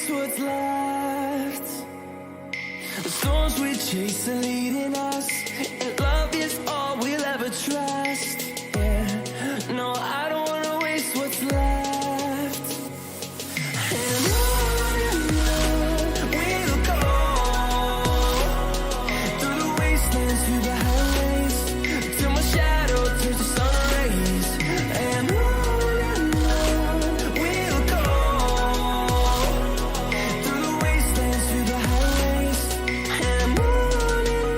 waste what's left. The storms we chase are leading us, and love is all we'll ever trust. Yeah, no, I don't wanna waste what's left. And on we'll go, through the wastelands, through the highways, till my shadow turns to sun rays. And on we'll go, through the wastelands, through the highways. And on we'll go.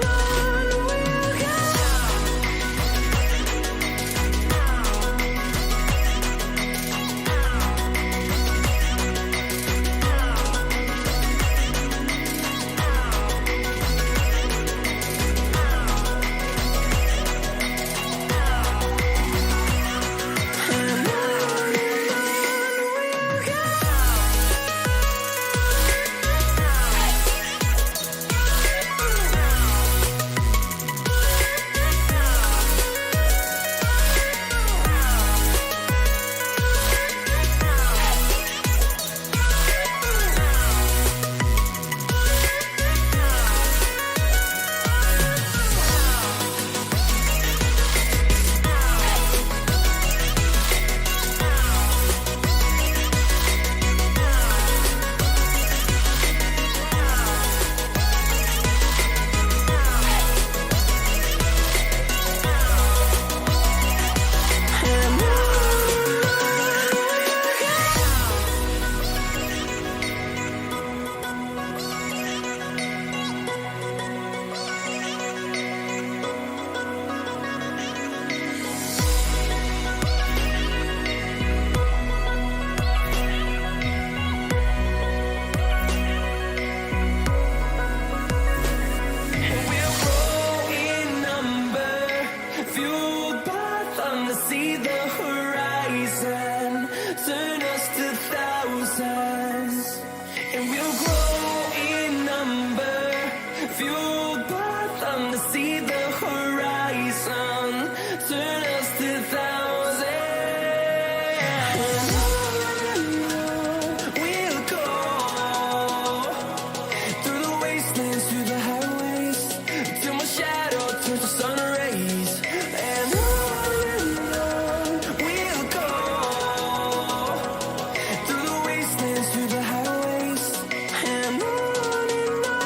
See the horizon, turn us to thousands, and we'll grow in number, fueled by thunder. See the horizon, turn us to thousands, and on we'll go, through the wastelands, through the highways, till my shadow turns to sun rays. And we'll go, through the wastelands, through the highways, and on we'll go.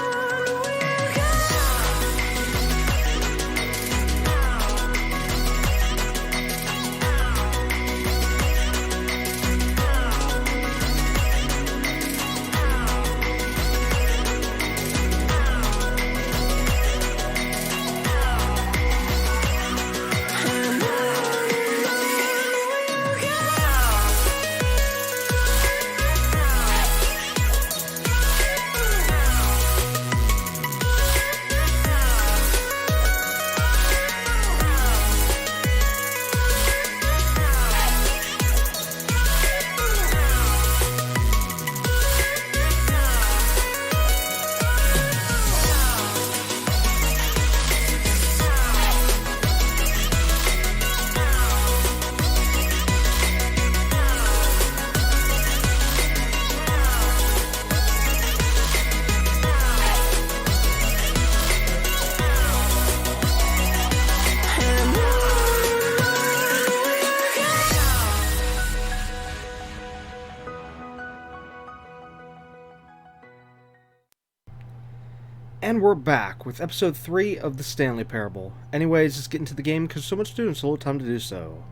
And we're back with episode 3 of the Stanley Parable. Anyways, let's get into the game because so much to do and so little time to do so.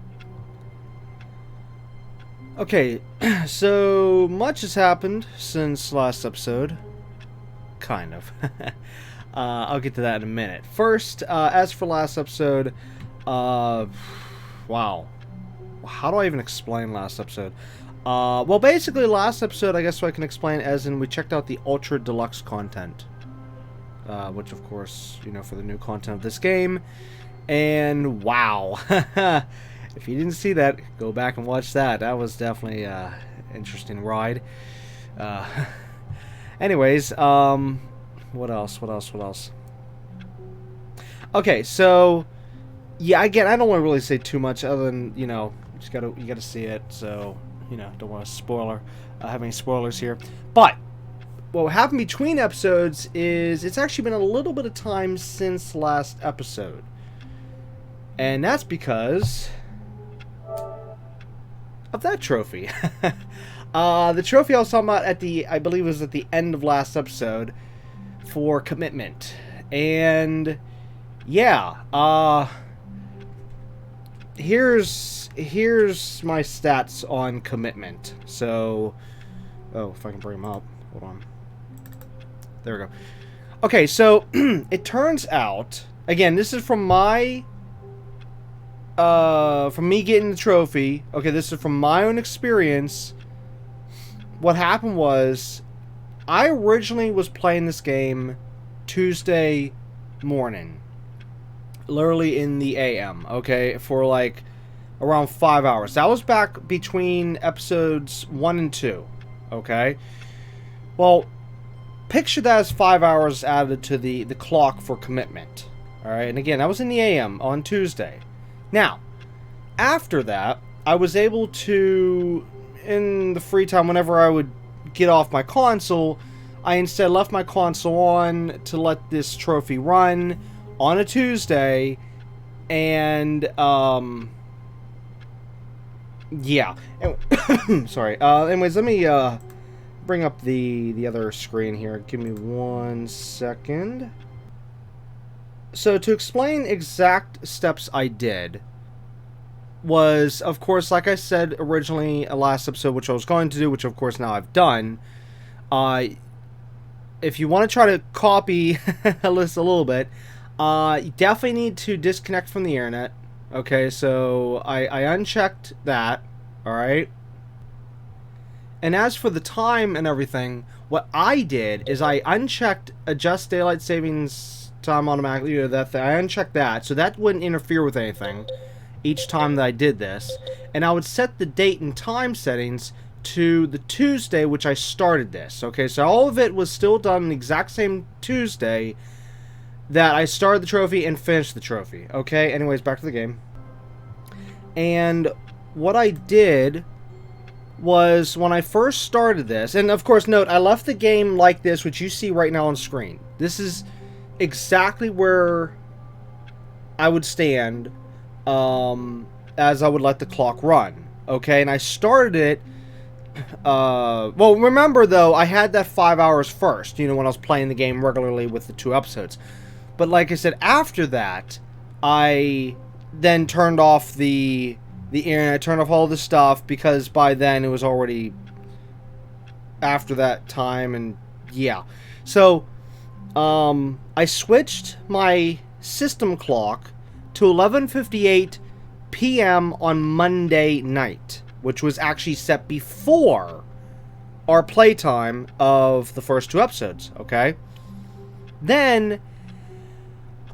Okay, so much has happened since last episode. Kind of. I'll get to that in a minute. First, as for last episode, wow. How do I even explain last episode? Well, basically last episode, I guess so I can explain as in we checked out the Ultra Deluxe content. Which of course, you know, for the new content of this game. And wow. If you didn't see that, go back and watch that. That was definitely an interesting ride. Anyways, what else? Okay, so yeah, again, I don't want to really say too much other than, you know, you gotta see it, so, you know, don't want to have any spoilers here. But what happened between episodes is it's actually been a little bit of time since last episode. And that's because of that trophy. The trophy I was talking about I believe it was at the end of last episode for commitment. And yeah, here's my stats on commitment. So, oh, if I can bring them up. Hold on. There we go. Okay, so it turns out, again, this is from my from me getting the trophy. Okay, this is from my own experience. What happened was, I originally was playing this game Tuesday morning, literally in the AM, okay, for like around 5 hours. That was back between episodes 1 and 2, okay? Well, picture that as 5 hours added to the clock for commitment, alright? And again, that was in the AM on Tuesday. Now, after that, I was able to, in the free time, whenever I would get off my console, I instead left my console on to let this trophy run on a Tuesday, and, yeah. Sorry. Anyways, let me, bring up the other screen here. Give me 1 second. So, to explain exact steps I did was, of course, like I said originally last episode, which I was going to do, which of course now I've done. If you want to try to copy this a little bit, you definitely need to disconnect from the internet. Okay, so I unchecked that, alright? And as for the time and everything, what I did is I unchecked adjust daylight savings time automatically, that thing. I unchecked that, so that wouldn't interfere with anything each time that I did this. And I would set the date and time settings to the Tuesday which I started this. Okay, so all of it was still done the exact same Tuesday that I started the trophy and finished the trophy. Okay, anyways, back to the game. And what I did was, when I first started this, and of course note, I left the game like this, which you see right now on screen. This is exactly where I would stand as I would let the clock run. Okay, and I started it, well, remember though, I had that 5 hours first, you know, when I was playing the game regularly with the 2 episodes. But like I said, after that, I then turned off the internet, turned off all the stuff, because by then it was already after that time, and yeah. So, I switched my system clock to 11:58 p.m. on Monday night, which was actually set before our playtime of the first 2 episodes, okay? Then,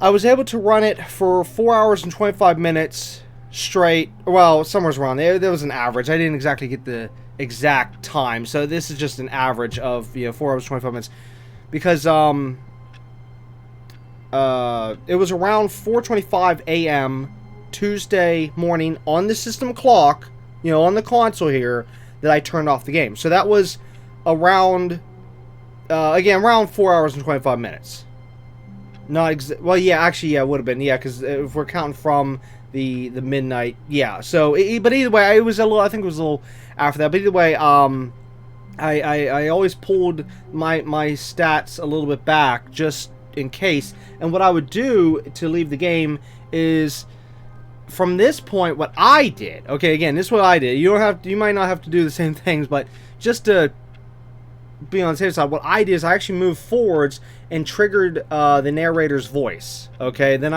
I was able to run it for 4 hours and 25 minutes straight. Well, somewhere around there was an average. I didn't exactly get the exact time, so this is just an average of, you know, 4 hours 25 minutes, because it was around 4:25 a.m. Tuesday morning on the system clock, you know, on the console here, that I turned off the game. So that was around again, around 4 hours and 25 minutes. Not well, yeah, actually, yeah, it would have been, yeah, because if we're counting from the midnight, yeah. So, but either way, it was a little. I think it was a little after that. But either way, I always pulled my stats a little bit back just in case. And what I would do to leave the game is, from this point, what I did. Okay, again, this is what I did. You don't have. You might not have to do the same things, but just to be on the safe side, what I did is I actually moved forwards and triggered the narrator's voice. Okay, then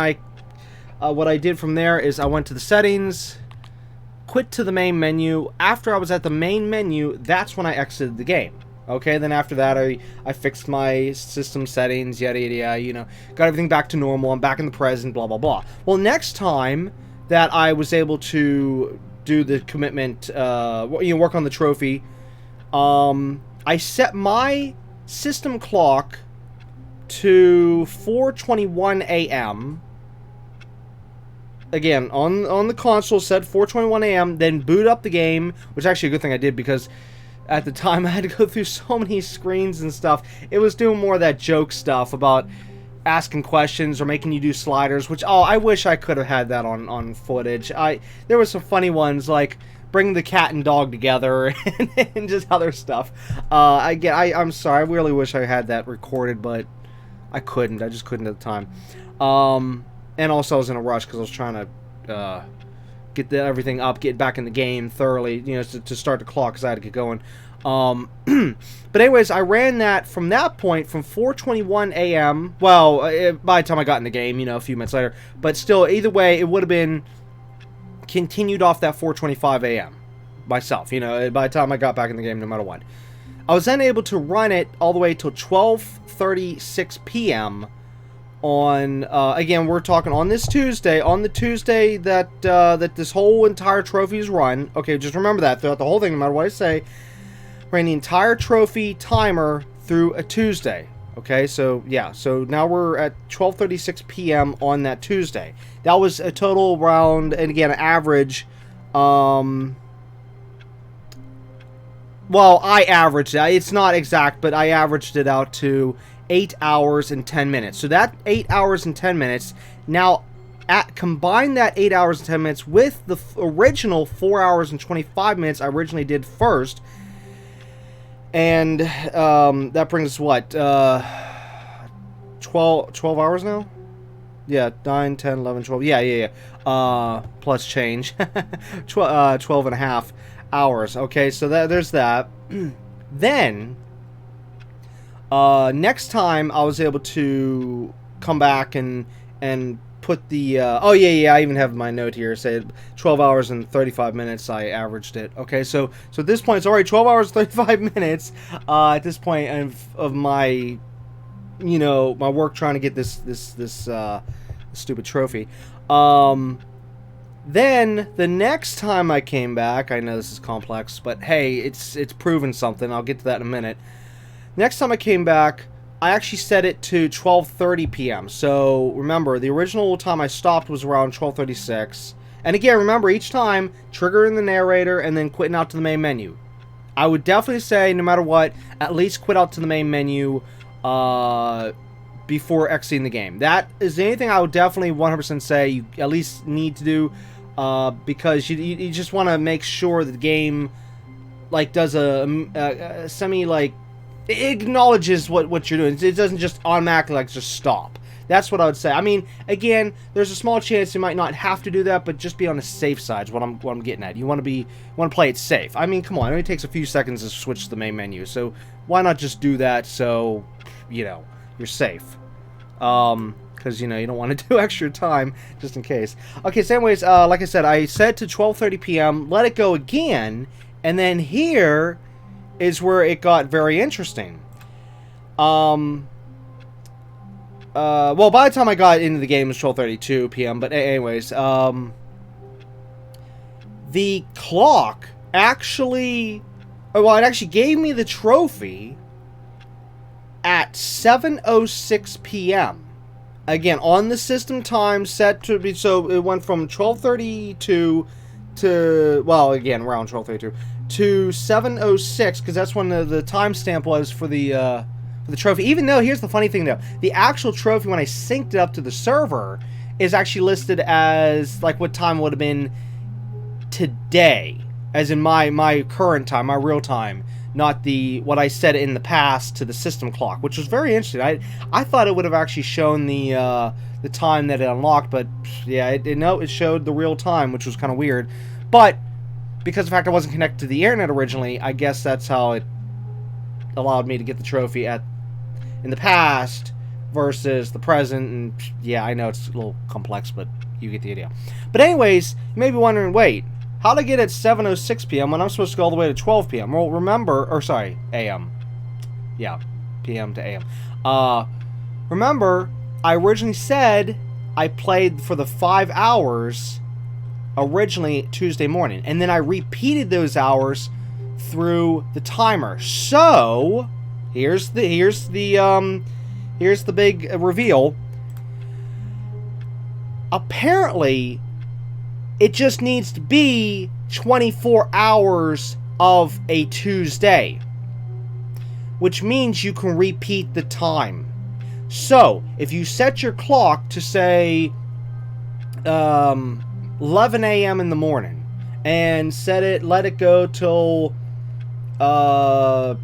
what I did from there is I went to the settings, quit to the main menu. After I was at the main menu, that's when I exited the game. Okay, then after that, I fixed my system settings, yada yada yada, you know, got everything back to normal. I'm back in the present, blah blah blah. Well, next time that I was able to do the commitment, you know, work on the trophy, I set my system clock to 4:21 a.m. Again, on the console, set 4:21 a.m. Then boot up the game, which is actually a good thing I did, because at the time. I had to go through so many screens and stuff. It was doing more of that joke stuff about asking questions or making you do sliders, which, oh, I wish I could have had that on footage. There was some funny ones, like bring the cat and dog together and just other stuff. I'm sorry, I really wish I had that recorded, but I couldn't. I just couldn't at the time. And also I was in a rush because I was trying to get everything up, get back in the game thoroughly, you know, to start the clock because I had to get going. But anyways, I ran that from that point from 4:21 a.m. Well, by the time I got in the game, you know, a few minutes later. But still, either way, it would have been continued off that 4:25 a.m. myself, you know, by the time I got back in the game, no matter what. I was then able to run it all the way till 12:36 p.m. on, again, we're talking on this Tuesday, on the Tuesday that that this whole entire trophy is run. Okay, just remember that throughout the whole thing, no matter what I say, ran the entire trophy timer through a Tuesday. Okay, so yeah, so now we're at 12:36 p.m. on that Tuesday. That was a total round, and again, average. Well, I averaged it. It's not exact, but I averaged it out to 8 hours and 10 minutes. So that 8 hours and 10 minutes. Now, combine that 8 hours and 10 minutes with the original 4 hours and 25 minutes I originally did first. And that brings us what? 12 hours now? Yeah, 9, 10, 11, 12. Yeah. Plus change. 12 and a half hours. Okay, so there's that. Then, next time I was able to come back and put the, oh yeah, I even have my note here, say 12 hours and 35 minutes I averaged it. Okay, so at this point it's already 12 hours 35 minutes at this point of my, you know, my work trying to get this stupid trophy. Then the next time I came back, I know this is complex, but hey, it's proven something. I'll get to that in a minute. Next time I came back, I actually set it to 12:30 p.m. So remember, the original time I stopped was around 12:36. And again, remember, each time triggering the narrator and then quitting out to the main menu. I would definitely say, no matter what, at least quit out to the main menu before exiting the game. That is anything I would definitely 100% say you at least need to do, because you just want to make sure that the game like does a semi like it acknowledges what you're doing. It doesn't just automatically like just stop. That's what I would say. I mean, again, there's a small chance you might not have to do that, but just be on the safe side is what I'm getting at. You want to play it safe. I mean, come on, it only takes a few seconds to switch to the main menu, so why not just do that so, you know, you're safe. Because, you know, you don't want to do extra time just in case. Okay, so anyways, like I said, I set to 12:30 p.m., let it go again, and then here is where it got very interesting. Well, by the time I got into the game, it was 12:32 p.m., but anyways, the clock actually, well, it actually gave me the trophy at 7:06 p.m. Again, on the system time set to be, so it went from 12:32 to, well, again, around 12:32 to 7:06, because that's when the timestamp was for the trophy. Even though, here's the funny thing though, the actual trophy, when I synced it up to the server, is actually listed as like what time would have been today, as in my current time, my real time, not the what I said in the past to the system clock, which was very interesting. I thought it would have actually shown the time that it unlocked, but yeah, it showed the real time, which was kind of weird. But because of the fact I wasn't connected to the internet originally, I guess that's how it allowed me to get the trophy in the past versus the present. And yeah, I know it's a little complex, but you get the idea. But anyways, you may be wondering, wait, how did I get at 7:06 p.m. when I'm supposed to go all the way to 12 p.m.? Well, remember, or sorry, a.m. Yeah, p.m. to a.m. Remember, I originally said I played for the 5 hours originally Tuesday morning, and then I repeated those hours through the timer. So here's the big reveal. Apparently, it just needs to be 24 hours of a Tuesday, which means you can repeat the time. So, if you set your clock to say 11 a.m. in the morning, and let it go till 11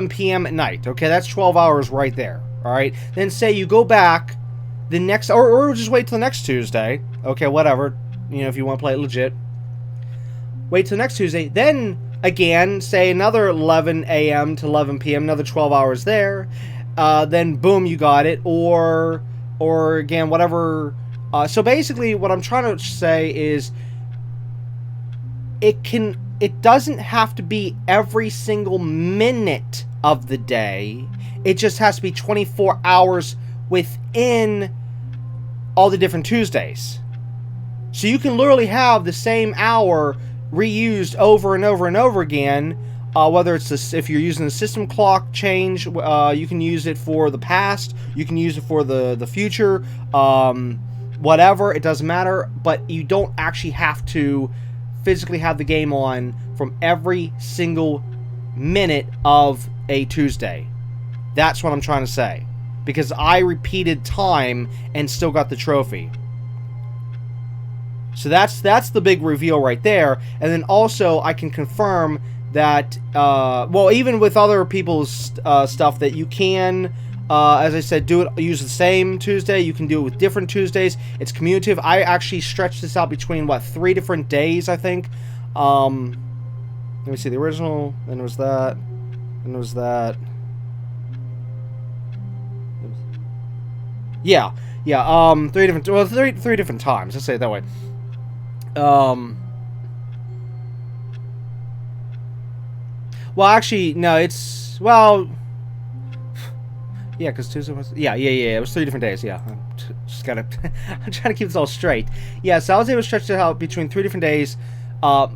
p.m. at night. Okay, that's 12 hours right there. All right. Then say you go back the next, or just wait till next Tuesday. Okay, whatever. You know, if you want to play it legit. Wait till next Tuesday. Then again, say another 11 a.m. to 11 p.m. Another 12 hours there. Then boom, you got it. Or again, whatever. So basically, what I'm trying to say is, it doesn't have to be every single minute of the day. It just has to be 24 hours within all the different Tuesdays. So you can literally have the same hour reused over and over and over again. Whether it's this, if you're using the system clock change, you can use it for the past. You can use it for the future. Whatever, it doesn't matter. But you don't actually have to physically have the game on from every single minute of a Tuesday. That's what I'm trying to say. Because I repeated time and still got the trophy. So that's the big reveal right there. And then also I can confirm that, well, even with other people's stuff, that you can, as I said, use the same Tuesday. You can do it with different Tuesdays. It's commutative. I actually stretched this out between, 3 different days, I think. Let me see, the original, then there was that, and there was that. Yeah, 3 different times, let's say it that way. Well, actually, no, it's, well, yeah, because Tuesday was, yeah, it was 3 different days, yeah. Just gotta, I'm trying to keep this all straight. Yeah, so I was able to stretch it out between 3 different days,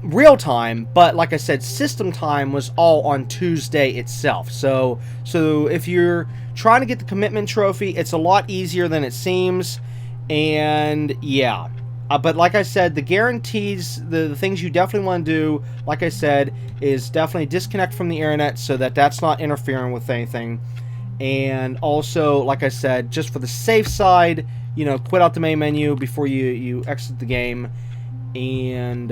real time, but like I said, system time was all on Tuesday itself. So if you're trying to get the commitment trophy, it's a lot easier than it seems, and yeah. But like I said, the guarantees, the things you definitely want to do, like I said, is definitely disconnect from the internet so that that's not interfering with anything. And also, like I said, just for the safe side, you know, quit out the main menu before you exit the game. And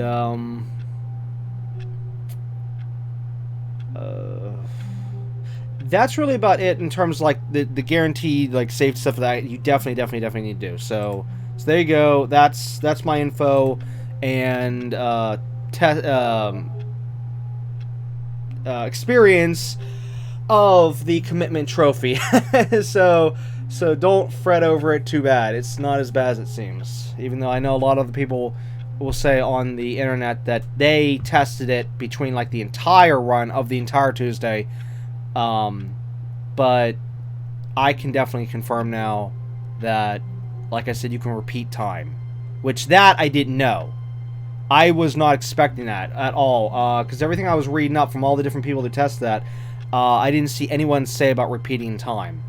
that's really about it in terms of like the guaranteed like safe stuff that you definitely need to do. So there you go. That's my info and experience of the commitment trophy. so don't fret over it too bad. It's not as bad as it seems. Even though I know a lot of the people will say on the internet that they tested it between like the entire run of the entire Tuesday. But I can definitely confirm now that, like I said, you can repeat time, which that I didn't know. I was not expecting that at all, because everything I was reading up from all the different people that test that, I didn't see anyone say about repeating time.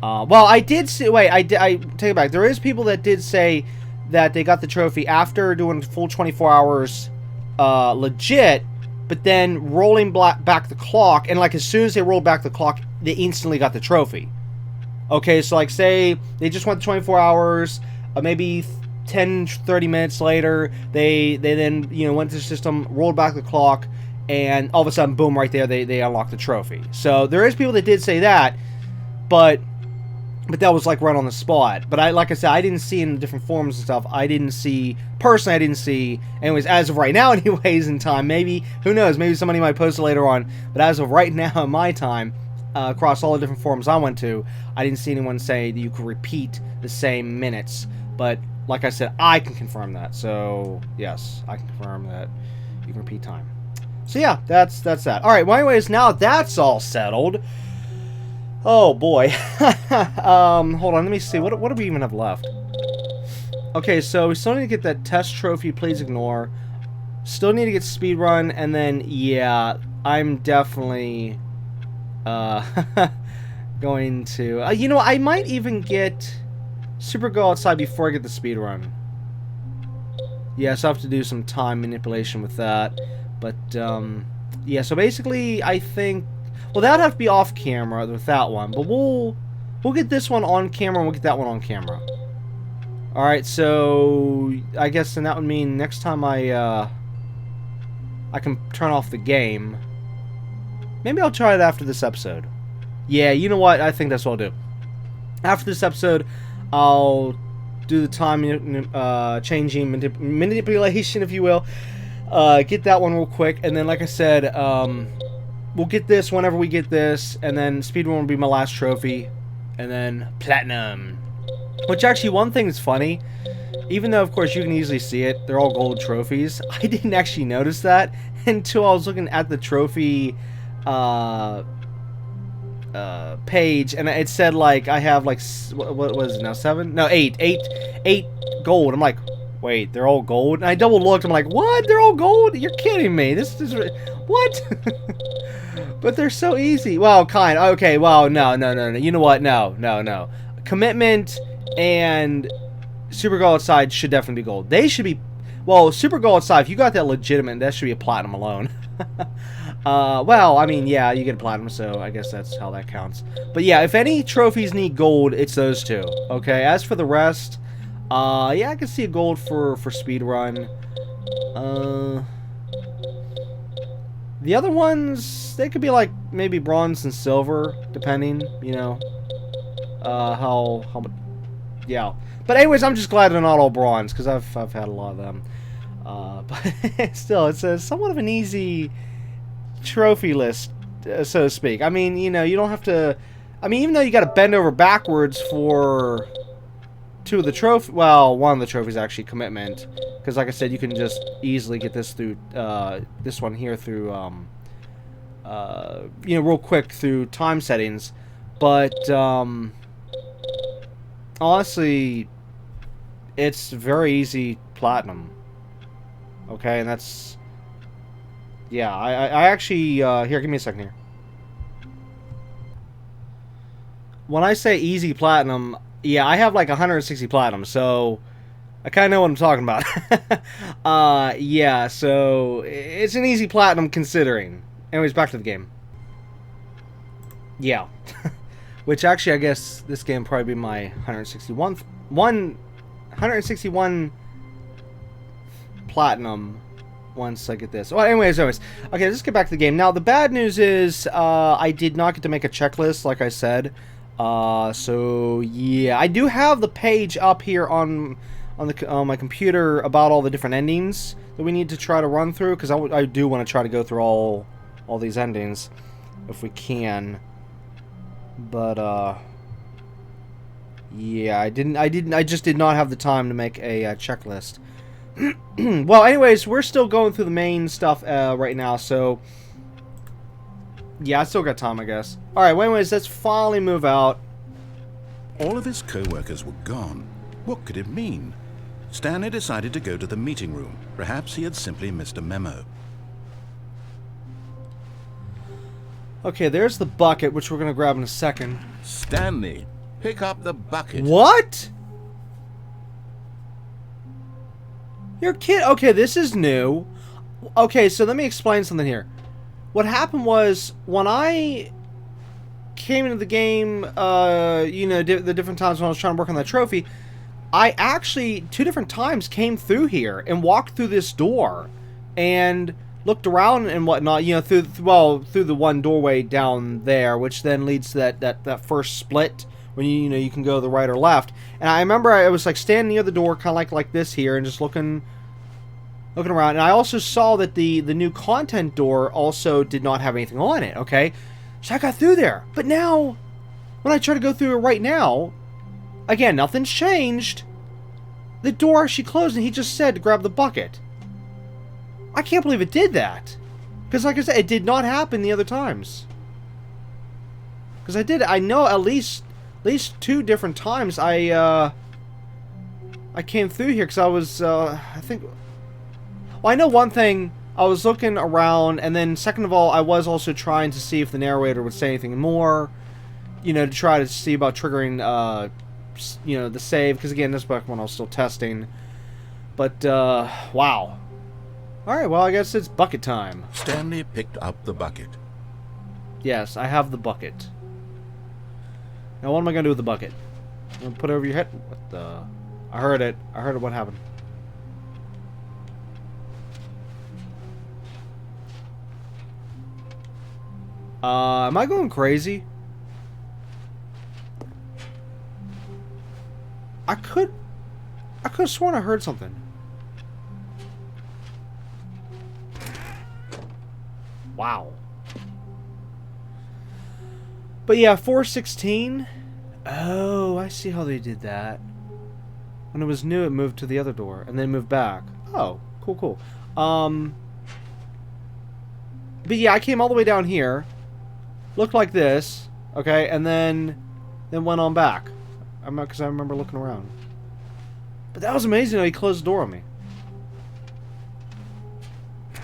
Well, I did see. Wait, I take it back. There is people that did say that they got the trophy after doing full 24 hours, legit, but then rolling back the clock, and like as soon as they rolled back the clock, they instantly got the trophy. Okay, so like say they just went 24 hours, maybe 10-30 minutes later, they then, you know, went to the system, rolled back the clock, and all of a sudden, boom, right there, they unlocked the trophy. So there is people that did say that, but that was like right on the spot. But like I said, I didn't see in the different forums and stuff. Personally, I didn't see. Anyways, as of right now, anyways, in time, maybe, who knows, maybe somebody might post it later on. But as of right now, in my time, across all the different forums I went to, I didn't see anyone say that you could repeat the same minutes. But like I said, I can confirm that. So yes, I can confirm that you can repeat time. So yeah, that's that. All right. Well, anyways, now that's all settled. Oh boy. Hold on. Let me see. What do we even have left? Okay, so we still need to get that test trophy. Please ignore. Still need to get speedrun, and then yeah, I'm definitely going to. You know, I might even get Super Go Outside before I get the speedrun. Yes, I have to do some time manipulation with that. But, yeah, so basically, I think... Well, that would have to be off camera with that one, but we'll get this one on camera, and we'll get that one on camera. Alright, so... I guess then that would mean next time I can turn off the game. Maybe I'll try it after this episode. Yeah, you know what? I think that's what I'll do. After this episode, I'll do the time changing manipulation, if you will. Get that one real quick, and then, like I said, we'll get this whenever we get this, and then speedrun will be my last trophy, and then platinum. Which actually, one thing that's funny, even though of course you can easily see it, they're all gold trophies. I didn't actually notice that until I was looking at the trophy page, and it said like I have like what was it now, 7? No, 8 gold. I'm like, wait, they're all gold? And I double looked. I'm like, what? They're all gold? You're kidding me? This is what? But they're so easy. Well, kind. Okay. Well, no. You know what? No. Commitment and Super Gold Side should definitely be gold. They should be. Well, Super Gold Side. If you got that legitimate, that should be a platinum alone. Well, I mean, yeah, you get a platinum, so I guess that's how that counts. But yeah, if any trophies need gold, it's those two. Okay. As for the rest, yeah, I can see a gold for speedrun. The other ones, they could be like maybe bronze and silver, depending, you know, how much. Yeah. But anyways, I'm just glad they're not all bronze, because I've had a lot of them. But still, it's somewhat of an easy trophy list, so to speak. I mean, you know, you don't have to. I mean, even though you got to bend over backwards for two of the trophy. Well, one of the trophies actually, commitment, because like I said, you can just easily get this through this one here through you know, real quick through time settings. But honestly, it's very easy platinum. Okay, and that's, yeah, I actually, here, give me a second here. When I say easy platinum, yeah, I have like 160 platinum, so I kind of know what I'm talking about. Yeah, so it's an easy platinum considering. Anyways, back to the game. Yeah. Which actually, I guess this game would probably be my 161 platinum once I get this. Well, anyways. Okay, let's get back to the game. Now, the bad news is I did not get to make a checklist, like I said. So, yeah. I do have the page up here on my computer about all the different endings that we need to try to run through, because I do want to try to go through all these endings if we can. But, yeah, I just did not have the time to make a checklist. Well, anyways, we're still going through the main stuff right now, so yeah, I still got time, I guess. Alright, well, anyways, let's finally move out. All of his co-workers were gone. What could it mean? Stanley decided to go to the meeting room. Perhaps he had simply missed a memo. Okay, there's the bucket, which we're going to grab in a second. Stanley, pick up the bucket. What? You're kidding? Okay, this is new. Okay, so let me explain something here. What happened was, when I came into the game, you know, the different times when I was trying to work on that trophy, I actually, 2 different times, came through here and walked through this door and looked around and whatnot, you know, through the one doorway down there, which then leads to that first split when you know you can go to the right or left. And I remember I was like standing near the door, kind of like this here, and just looking around. And I also saw that the new content door also did not have anything on it. Okay, so I got through there. But now, when I try to go through it right now, again, nothing's changed. The door actually closed, and he just said to grab the bucket. I can't believe it did that. Because like I said, it did not happen the other times. Because I know at least 2 different times I came through here, because I was, I think, well, I know one thing, I was looking around, and then second of all, I was also trying to see if the narrator would say anything more, you know, to try to see about triggering, you know, the save, because again, this back when I was still testing. But, wow. Alright, well, I guess it's bucket time. Stanley picked up the bucket. Yes, I have the bucket. Now, what am I going to do with the bucket? I'm going to put it over your head? What the... I heard it. I heard what happened. Am I going crazy? I could have sworn I heard something. Wow. But yeah, 416. Oh, I see how they did that. When it was new, it moved to the other door and then moved back. Oh, cool, cool. But yeah, I came all the way down here. Looked like this, okay, and then went on back. Because I remember looking around. But that was amazing how he closed the door on me.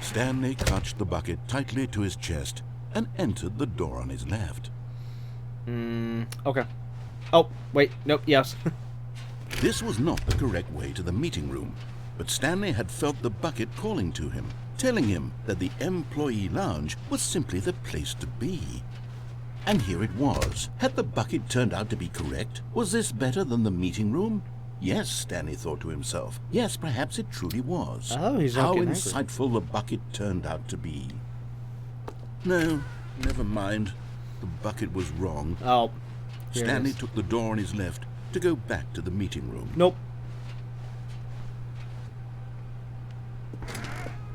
Stanley clutched the bucket tightly to his chest and entered the door on his left. Okay. Oh, wait, nope, yes. This was not the correct way to the meeting room, but Stanley had felt the bucket calling to him, telling him that the employee lounge was simply the place to be. And here it was. Had the bucket turned out to be correct? Was this better than the meeting room? Yes, Stanley thought to himself. Yes, perhaps it truly was. Oh, he's not How getting insightful the bucket turned out to be. No, never mind. The bucket was wrong. Oh. Stanley took the door on his left to go back to the meeting room. Nope.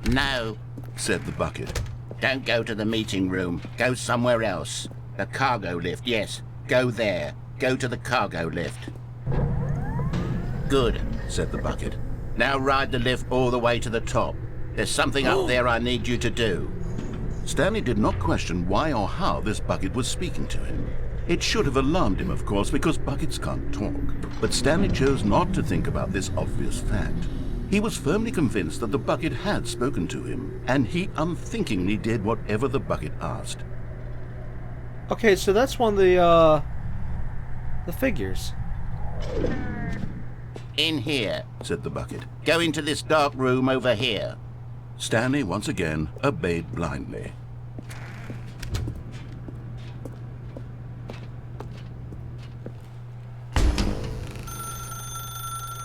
No, said the bucket. don't go to the meeting room. Go somewhere else. The cargo lift, yes. Go there. Go to the cargo lift. Good, Said the bucket. now ride the lift all the way to the top. There's something up there I need you to do. Stanley did not question why or how this bucket was speaking to him. It should have alarmed him, of course, because buckets can't talk. But Stanley chose not to think about this obvious fact. He was firmly convinced that the bucket had spoken to him, and he unthinkingly did whatever the bucket asked. Okay, so that's one of the figures. In here. Said the bucket. Go into this dark room over here. Stanley once again obeyed blindly.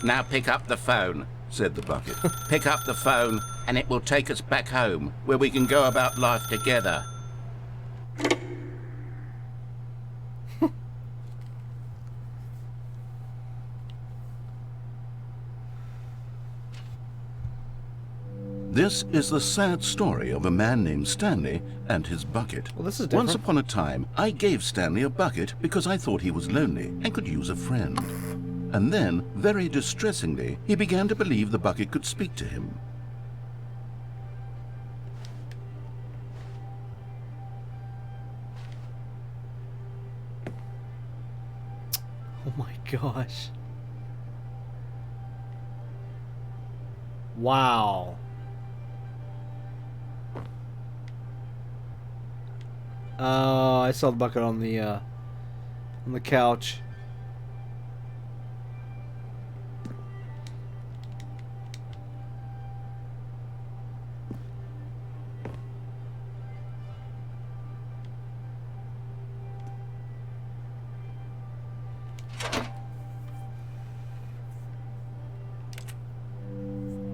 Now pick up the phone. Said the bucket. Pick up the phone and it will take us back home, where we can go about life together. This is the sad story of a man named Stanley and his bucket. Well, this is different. Once upon a time, I gave Stanley a bucket because I thought he was lonely and could use a friend. And then, very distressingly, he began to believe the bucket could speak to him. Oh my gosh. Wow. Oh, I saw the bucket on the couch.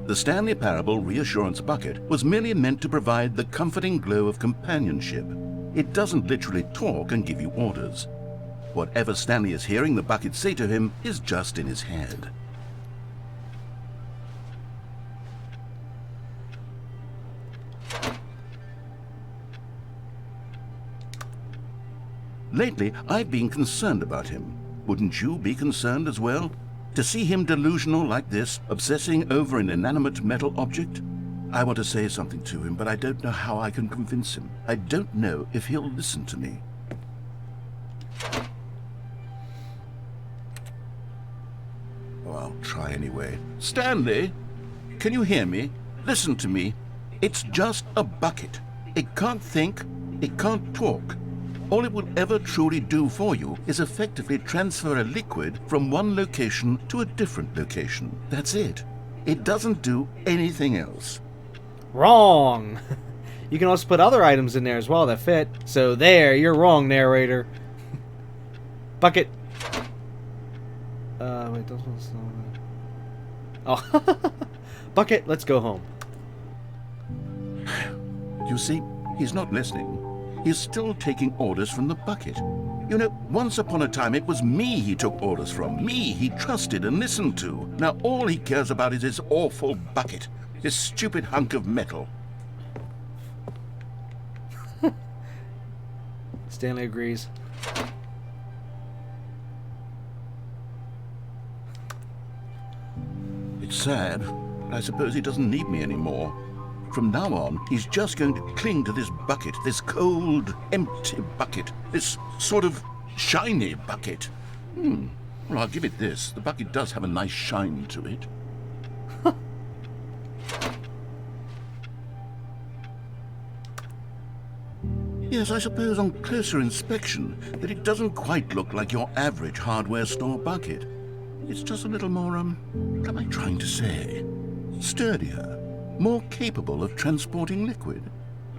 The Stanley Parable Reassurance Bucket was merely meant to provide the comforting glow of companionship. It doesn't literally talk and give you orders. Whatever Stanley is hearing the bucket say to him is just in his head. Lately, I've been concerned about him. Wouldn't you be concerned as well? To see him delusional like this, obsessing over an inanimate metal object? I want to say something to him, but I don't know how I can convince him. I don't know if he'll listen to me. Oh, I'll try anyway. Stanley, can you hear me? Listen to me. It's just a bucket. It can't think. It can't talk. All it will ever truly do for you is effectively transfer a liquid from one location to a different location. That's it. It doesn't do anything else. Wrong. You can also put other items in there as well that fit. So there, you're wrong, narrator. Bucket. Wait, those ones. Oh. Bucket, let's go home. You see, he's not listening. He's still taking orders from the bucket. You know, once upon a time it was me he took orders from. Me he trusted and listened to. Now all he cares about is his awful bucket. This stupid hunk of metal. Stanley agrees. It's sad. I suppose he doesn't need me anymore. From now on, he's just going to cling to this bucket, this cold, empty bucket, this sort of shiny bucket. Well, I'll give it this. The bucket does have a nice shine to it. Yes, I suppose on closer inspection that it doesn't quite look like your average hardware store bucket. It's just a little more, what am I trying to say? Sturdier, more capable of transporting liquid.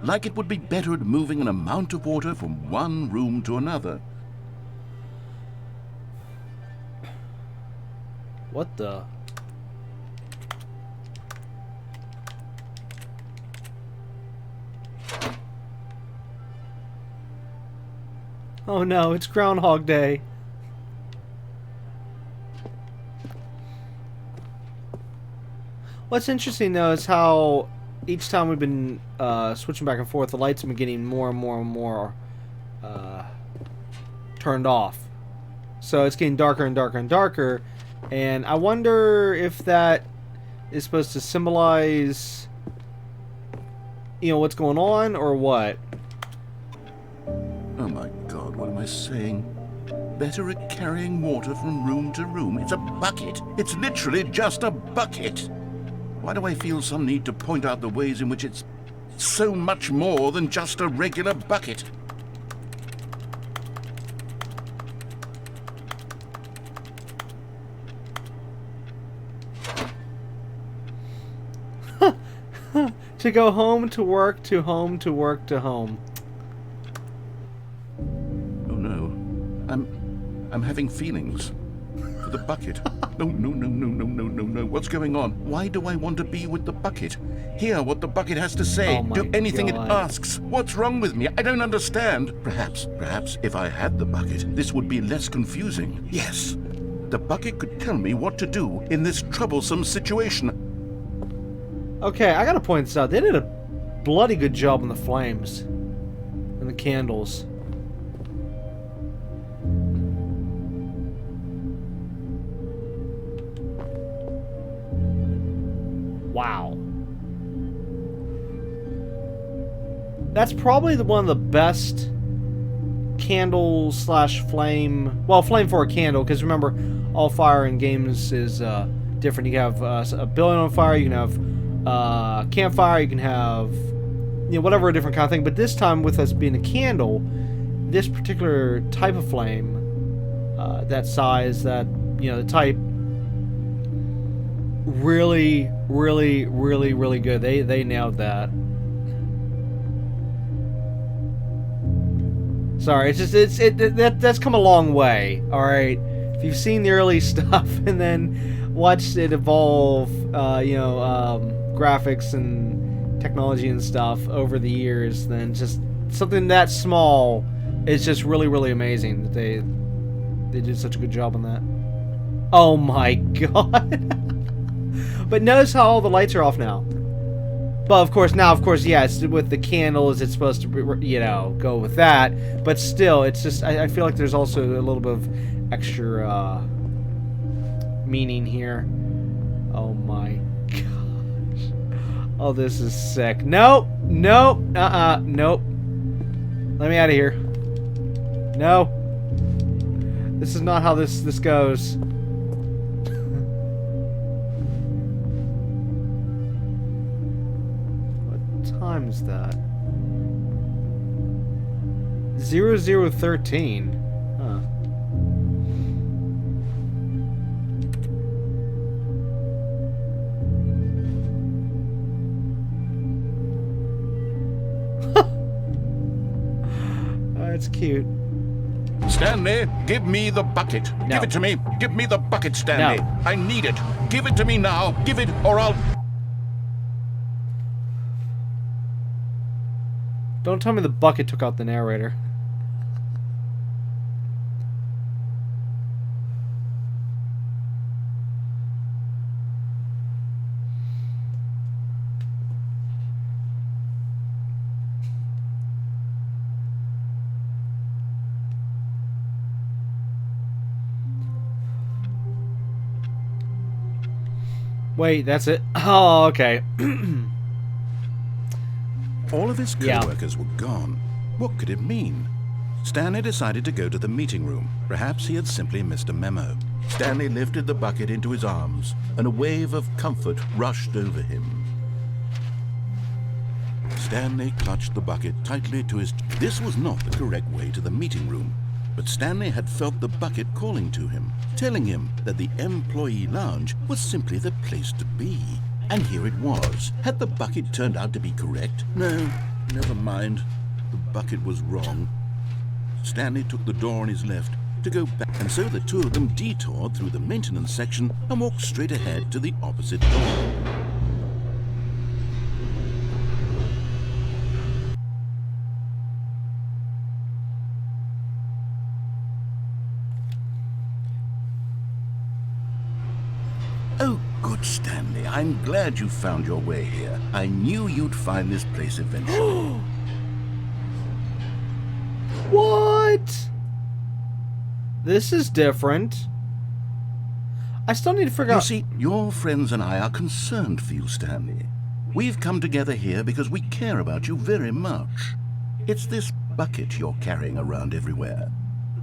Like it would be better at moving an amount of water from one room to another. What the? Oh no, it's Groundhog Day. What's interesting though is how each time we've been switching back and forth, the lights have been getting more and more and more turned off. So it's getting darker and darker and darker. And I wonder if that is supposed to symbolize, you know, what's going on or what. Oh my God, what am I saying? Better at carrying water from room to room. It's a bucket. It's literally just a bucket. Why do I feel some need to point out the ways in which it's so much more than just a regular bucket? To go home to work to home to work to home. Oh no. I'm having feelings. For the bucket. No, no, no, no, no, no, no, no. What's going on? Why do I want to be with the bucket? Hear what the bucket has to say. Oh my Do anything God. it asks. What's wrong with me? I don't understand. Perhaps if I had the bucket, this would be less confusing. Yes. The bucket could tell me what to do in this troublesome situation. Okay, I gotta point this out. They did a bloody good job on the flames and the candles. Wow. That's probably one of the best candle slash flame. Well, flame for a candle, because remember, all fire in games is different. You have a building on fire, you can have campfire, you can have, you know, whatever a different kind of thing. But this time, with us being a candle, this particular type of flame, that size, that, you know, the type, really, really, really, really good. They nailed that. Sorry, it's just that's come a long way. All right, if you've seen the early stuff and then watched it evolve, you know, graphics and technology and stuff over the years, then just something that small is just really, really amazing that they did such a good job on that. Oh my God. But notice how all the lights are off now. But of course, yes, with the candles, it's supposed to, you know, go with that. But still, it's just, I feel like there's also a little bit of extra meaning here. Oh my gosh. Oh, this is sick. Nope. Nope. Nope. Let me out of here. No. This is not how this goes. Time's that? 0013. Huh. That's cute. Stanley, give me the bucket. No. Give it to me. Give me the bucket, Stanley. No. I need it. Give it to me now. Give it, or I'll... Don't tell me the bucket took out the narrator. Wait, that's it? Oh, okay. All of his Yeah. co-workers were gone. What could it mean? Stanley decided to go to the meeting room. Perhaps he had simply missed a memo. Stanley lifted the bucket into his arms, and a wave of comfort rushed over him. Stanley clutched the bucket tightly to his... This was not the correct way to the meeting room, but Stanley had felt the bucket calling to him, telling him that the employee lounge was simply the place to be. And here it was. Had the bucket turned out to be correct? No, never mind. The bucket was wrong. Stanley took the door on his left to go back, and so the two of them detoured through the maintenance section and walked straight ahead to the opposite door. Oh, good, Stanley. I'm glad you found your way here. I knew you'd find this place eventually. What? This is different. I still need to figure You out... see, your friends and I are concerned for you, Stanley. We've come together here because we care about you very much. It's this bucket you're carrying around everywhere.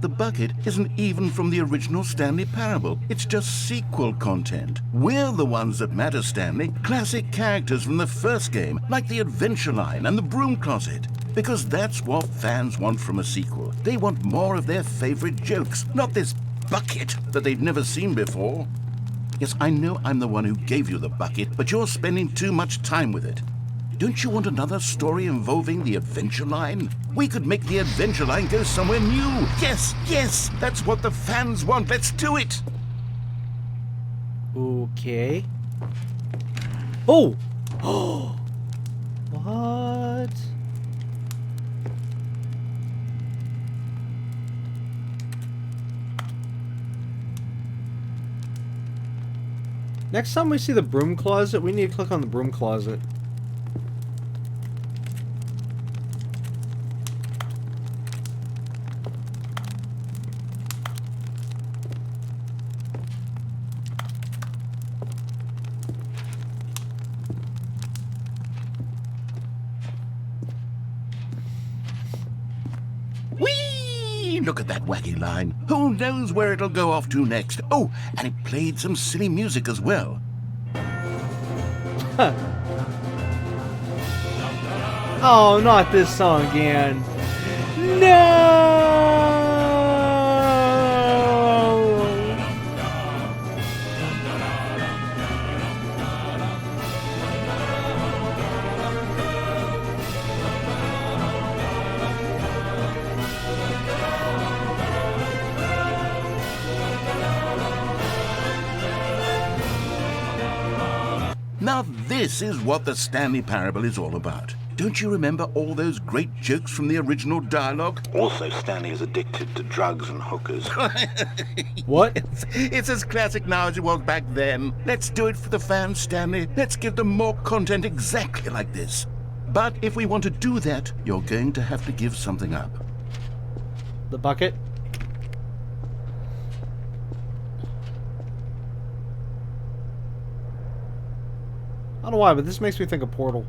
The bucket isn't even from the original Stanley Parable. It's just sequel content. We're the ones that matter, Stanley. Classic characters from the first game, like the Adventure Line and the Broom Closet. Because that's what fans want from a sequel. They want more of their favorite jokes, not this bucket that they've never seen before. Yes, I know I'm the one who gave you the bucket, but you're spending too much time with it. Don't you want another story involving the Adventure Line? We could make the Adventure Line go somewhere new. Yes, yes, that's what the fans want. Let's do it. Okay. Oh! Oh! What? Next time we see the Broom Closet, we need to click on the Broom Closet. Whee! Look at that wacky line. Who knows where it'll go off to next? Oh, and it played some silly music as well. Huh. Oh, not this song again. No! Now this is what the Stanley Parable is all about. Don't you remember all those great jokes from the original dialogue? Also, Stanley is addicted to drugs and hookers. What? It's as classic now as it was back then. Let's do it for the fans, Stanley. Let's give them more content exactly like this. But if we want to do that, you're going to have to give something up. The bucket? I don't know why, but this makes me think of Portal.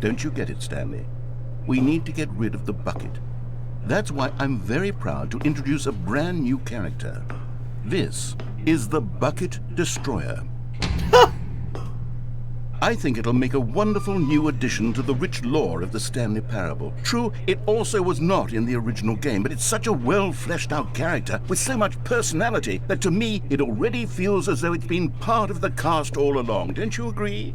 Don't you get it, Stanley? we need to get rid of the bucket. That's why I'm very proud to introduce a brand new character. This is the Bucket Destroyer. I think it'll make a wonderful new addition to the rich lore of the Stanley Parable. True, it also was not in the original game, but it's such a well-fleshed-out character with so much personality that to me it already feels as though it's been part of the cast all along. Don't you agree?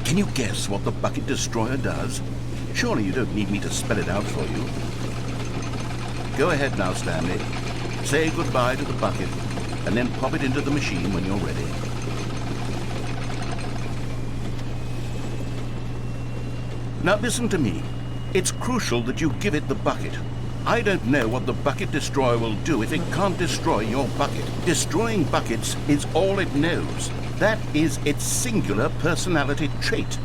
Can you guess what the Bucket Destroyer does? Surely you don't need me to spell it out for you. Go ahead now, Stanley. Say goodbye to the bucket, and then pop it into the machine when you're ready. Now listen to me. It's crucial that you give it the bucket. I don't know what the Bucket Destroyer will do if it can't destroy your bucket. Destroying buckets is all it knows. That is its singular personality trait.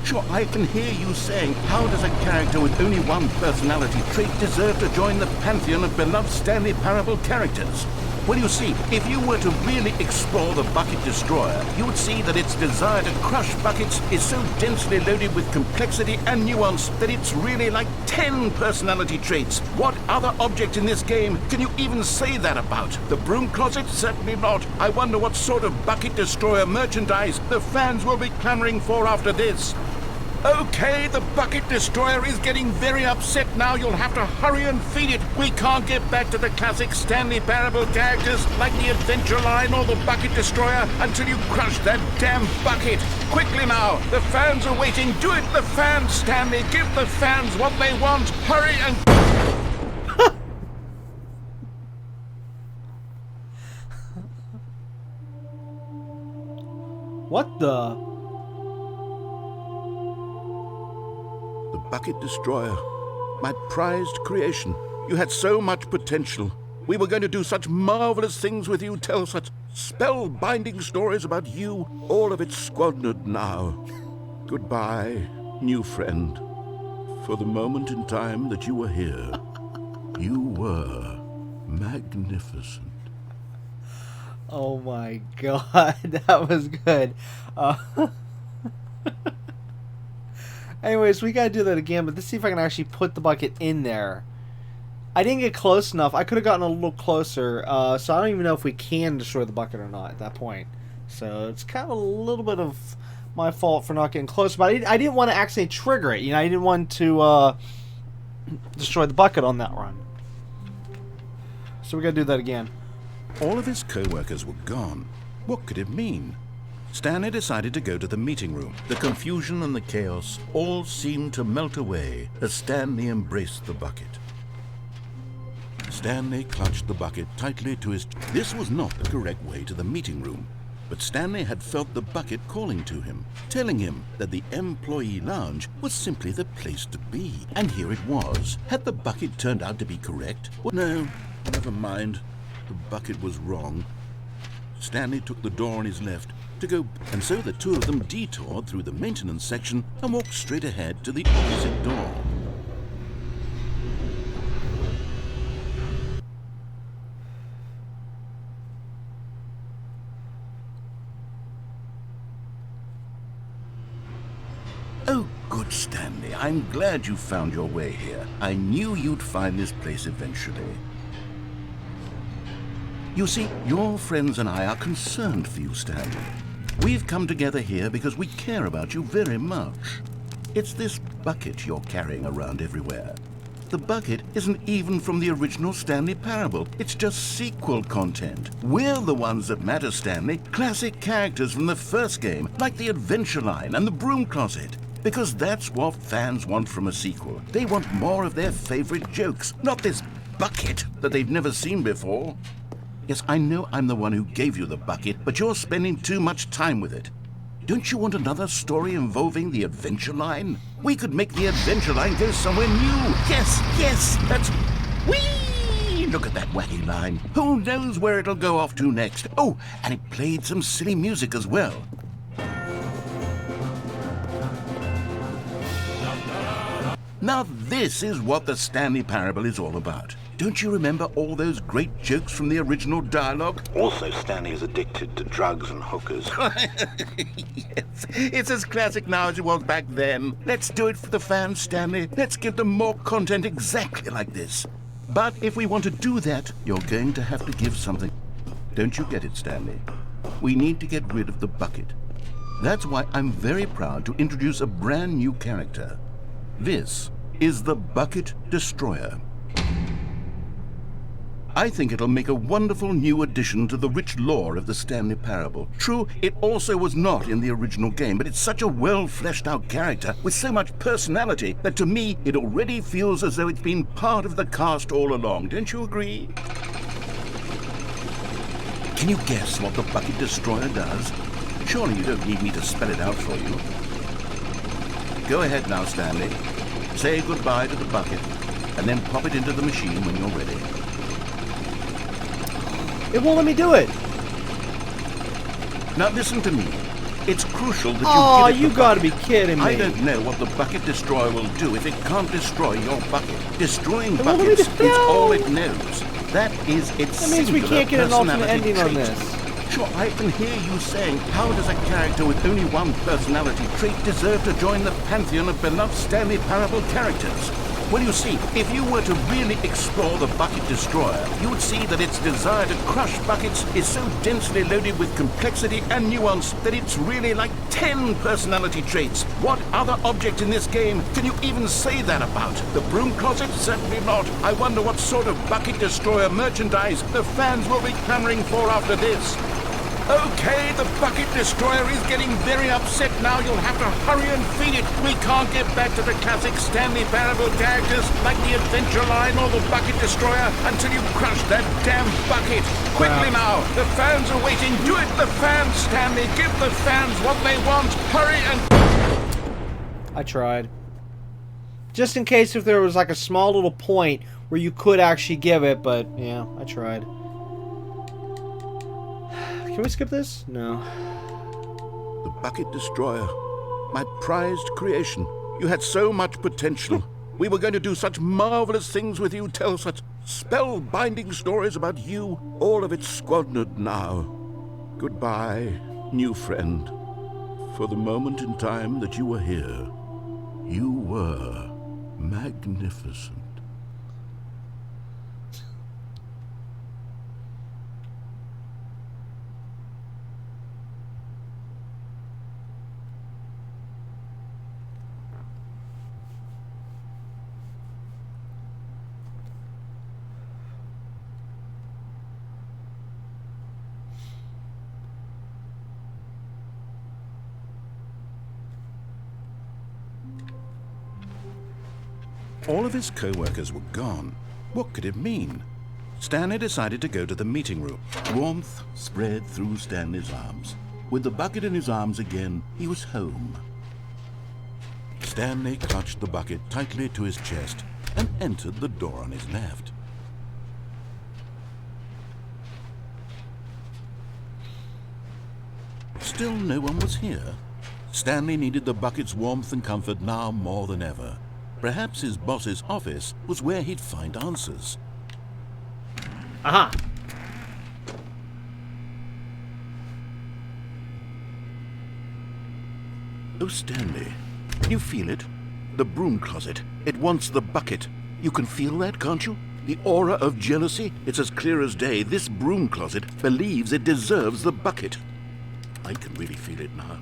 Sure, I can hear you saying, how does a character with only one personality trait deserve to join the pantheon of beloved Stanley Parable characters? Well, you see, if you were to really explore the Bucket Destroyer, you would see that its desire to crush buckets is so densely loaded with complexity and nuance that it's really like 10 personality traits. What other object in this game can you even say that about? The Broom Closet? Certainly not. I wonder what sort of Bucket Destroyer merchandise the fans will be clamoring for after this. Okay, the Bucket Destroyer is getting very upset now. You'll have to hurry and feed it. We can't get back to the classic Stanley Parable characters like the Adventure-Line or the Bucket Destroyer until you crush that damn bucket. Quickly now, the fans are waiting. Do it, the fans, Stanley. Give the fans what they want. Hurry and... What the? The Bucket Destroyer, my prized creation. You had so much potential. We were going to do such marvelous things with you, tell such spellbinding stories about you. All of it squandered now. Goodbye, new friend. For the moment in time that you were here, you were magnificent. Oh my god, that was good. Anyways, we gotta do that again, but let's see if I can actually put the bucket in there. I didn't get close enough. I could have gotten a little closer, so I don't even know if we can destroy the bucket or not at that point. So it's kind of a little bit of my fault for not getting close, but I didn't want to actually trigger it. You know, I didn't want to destroy the bucket on that run. So we gotta do that again. All of his co-workers were gone. What could it mean? Stanley decided to go to the meeting room. The confusion and the chaos all seemed to melt away as Stanley embraced the bucket. Stanley clutched the bucket tightly to his... This was not the correct way to the meeting room, but Stanley had felt the bucket calling to him, telling him that the employee lounge was simply the place to be. And here it was. Had the bucket turned out to be correct? Well, no, never mind. The bucket was wrong. Stanley took the door on his left to go, and so the two of them detoured through the maintenance section and walked straight ahead to the opposite door. Oh, good Stanley, I'm glad you found your way here. I knew you'd find this place eventually. You see, your friends and I are concerned for you, Stanley. We've come together here because we care about you very much. It's this bucket you're carrying around everywhere. The bucket isn't even from the original Stanley Parable. It's just sequel content. We're the ones that matter, Stanley. Classic characters from the first game, like the Adventure-Line and the Broom Closet. Because that's what fans want from a sequel. They want more of their favorite jokes, not this bucket that they've never seen before. Yes, I know I'm the one who gave you the bucket, but you're spending too much time with it. Don't you want another story involving the Adventure-Line? We could make the Adventure-Line go somewhere new. Yes, that's... Whee! Look at that wacky line. Who knows where it'll go off to next? Oh, and it played some silly music as well. Now this is what the Stanley Parable is all about. Don't you remember all those great jokes from the original dialogue? Also, Stanley is addicted to drugs and hookers. Yes, it's as classic now as it was back then. Let's do it for the fans, Stanley. Let's give them more content exactly like this. But if we want to do that, you're going to have to give something. Don't you get it, Stanley? We need to get rid of the bucket. That's why I'm very proud to introduce a brand new character. This is the Bucket Destroyer. I think it'll make a wonderful new addition to the rich lore of the Stanley Parable. True, it also was not in the original game, but it's such a well-fleshed-out character with so much personality that to me it already feels as though it's been part of the cast all along. Don't you agree? Can you guess what the Bucket Destroyer does? Surely you don't need me to spell it out for you. Go ahead now, Stanley. Say goodbye to the bucket, and then pop it into the machine when you're ready. It won't let me do it. Now listen to me. It's crucial that you Oh, give it you the gotta be bucket. kidding me. I don't know what the Bucket Destroyer will do if it can't destroy your bucket. Destroying It won't let me buckets do- is No! all it knows. That is its That means we singular can't get an alternate personality ending on trait. this. Sure, I can hear you saying, how does a character with only one personality trait deserve to join the pantheon of beloved Stanley Parable characters? Well, you see, if you were to really explore the Bucket Destroyer, you would see that its desire to crush buckets is so densely loaded with complexity and nuance that it's really like 10 personality traits. What other object in this game can you even say that about? The Broom Closet? Certainly not. I wonder what sort of Bucket Destroyer merchandise the fans will be clamoring for after this. Okay, the Bucket Destroyer is getting very upset now. You'll have to hurry and feed it. We can't get back to the classic Stanley Parable characters like the Adventure Line or the Bucket Destroyer until you crush that damn bucket. Quickly now, the fans are waiting. Do it, the fans, Stanley. Give the fans what they want. Hurry and... I tried. Just in case if there was like a small little point where you could actually give it, but yeah, I tried. Can we skip this? No. The Bucket Destroyer. My prized creation. You had so much potential. We were going to do such marvelous things with you, tell such spellbinding stories about you. All of it squandered now. Goodbye, new friend. For the moment in time that you were here, you were magnificent. All of his co-workers were gone. What could it mean? Stanley decided to go to the meeting room. Warmth spread through Stanley's arms. With the bucket in his arms again, he was home. Stanley clutched the bucket tightly to his chest and entered the door on his left. Still no one was here. Stanley needed the bucket's warmth and comfort now more than ever. Perhaps his boss's office was where he'd find answers. Aha! Oh, Stanley, can you feel it? The Broom Closet. It wants the bucket. You can feel that, can't you? The aura of jealousy? It's as clear as day. This Broom Closet believes it deserves the bucket. I can really feel it now.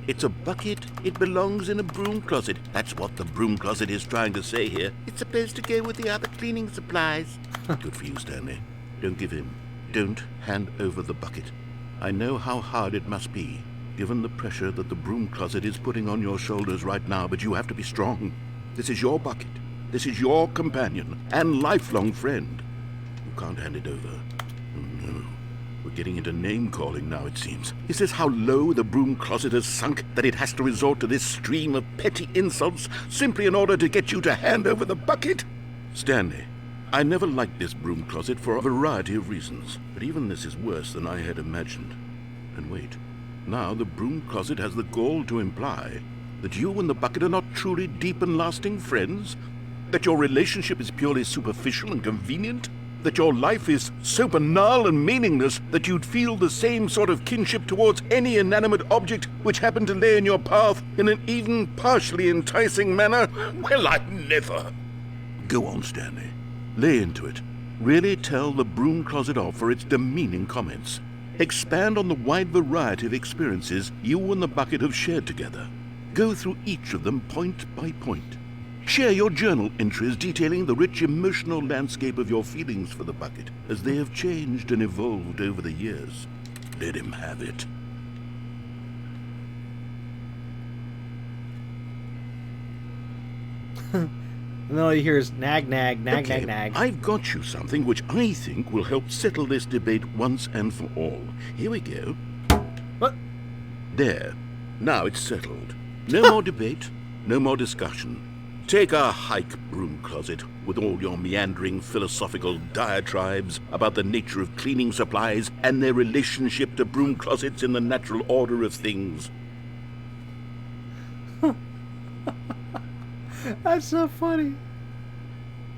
It's a bucket. It belongs in a broom closet. That's what the Broom Closet is trying to say here. It's supposed to go with the other cleaning supplies. Good for you, Stanley. Don't give in. Don't hand over the bucket. I know how hard it must be, given the pressure that the Broom Closet is putting on your shoulders right now, but you have to be strong. This is your bucket. This is your companion and lifelong friend. You can't hand it over. Oh, no. We're getting into name-calling now, it seems. Is this how low the Broom Closet has sunk, that it has to resort to this stream of petty insults simply in order to get you to hand over the bucket? Stanley, I never liked this Broom Closet for a variety of reasons, but even this is worse than I had imagined. And wait, now the Broom Closet has the gall to imply That you and the bucket are not truly deep and lasting friends? That your relationship is purely superficial and convenient? That your life is so banal and meaningless that you'd feel the same sort of kinship towards any inanimate object which happened to lay in your path in an even partially enticing manner? Well, I never. Go on, Stanley. Lay into it. Really tell the Broom Closet off for its demeaning comments. Expand on the wide variety of experiences you and the bucket have shared together. Go through each of them point by point. Share your journal entries detailing the rich emotional landscape of your feelings for the bucket as they have changed and evolved over the years. Let him have it. And all you hear is nag, nag, nag, Okay, nag, nag. I've got you something which I think will help settle this debate once and for all. Here we go. What? There. Now it's settled. No more debate, no more discussion. Take a hike, Broom Closet, with all your meandering philosophical diatribes about the nature of cleaning supplies and their relationship to broom closets in the natural order of things. That's so funny.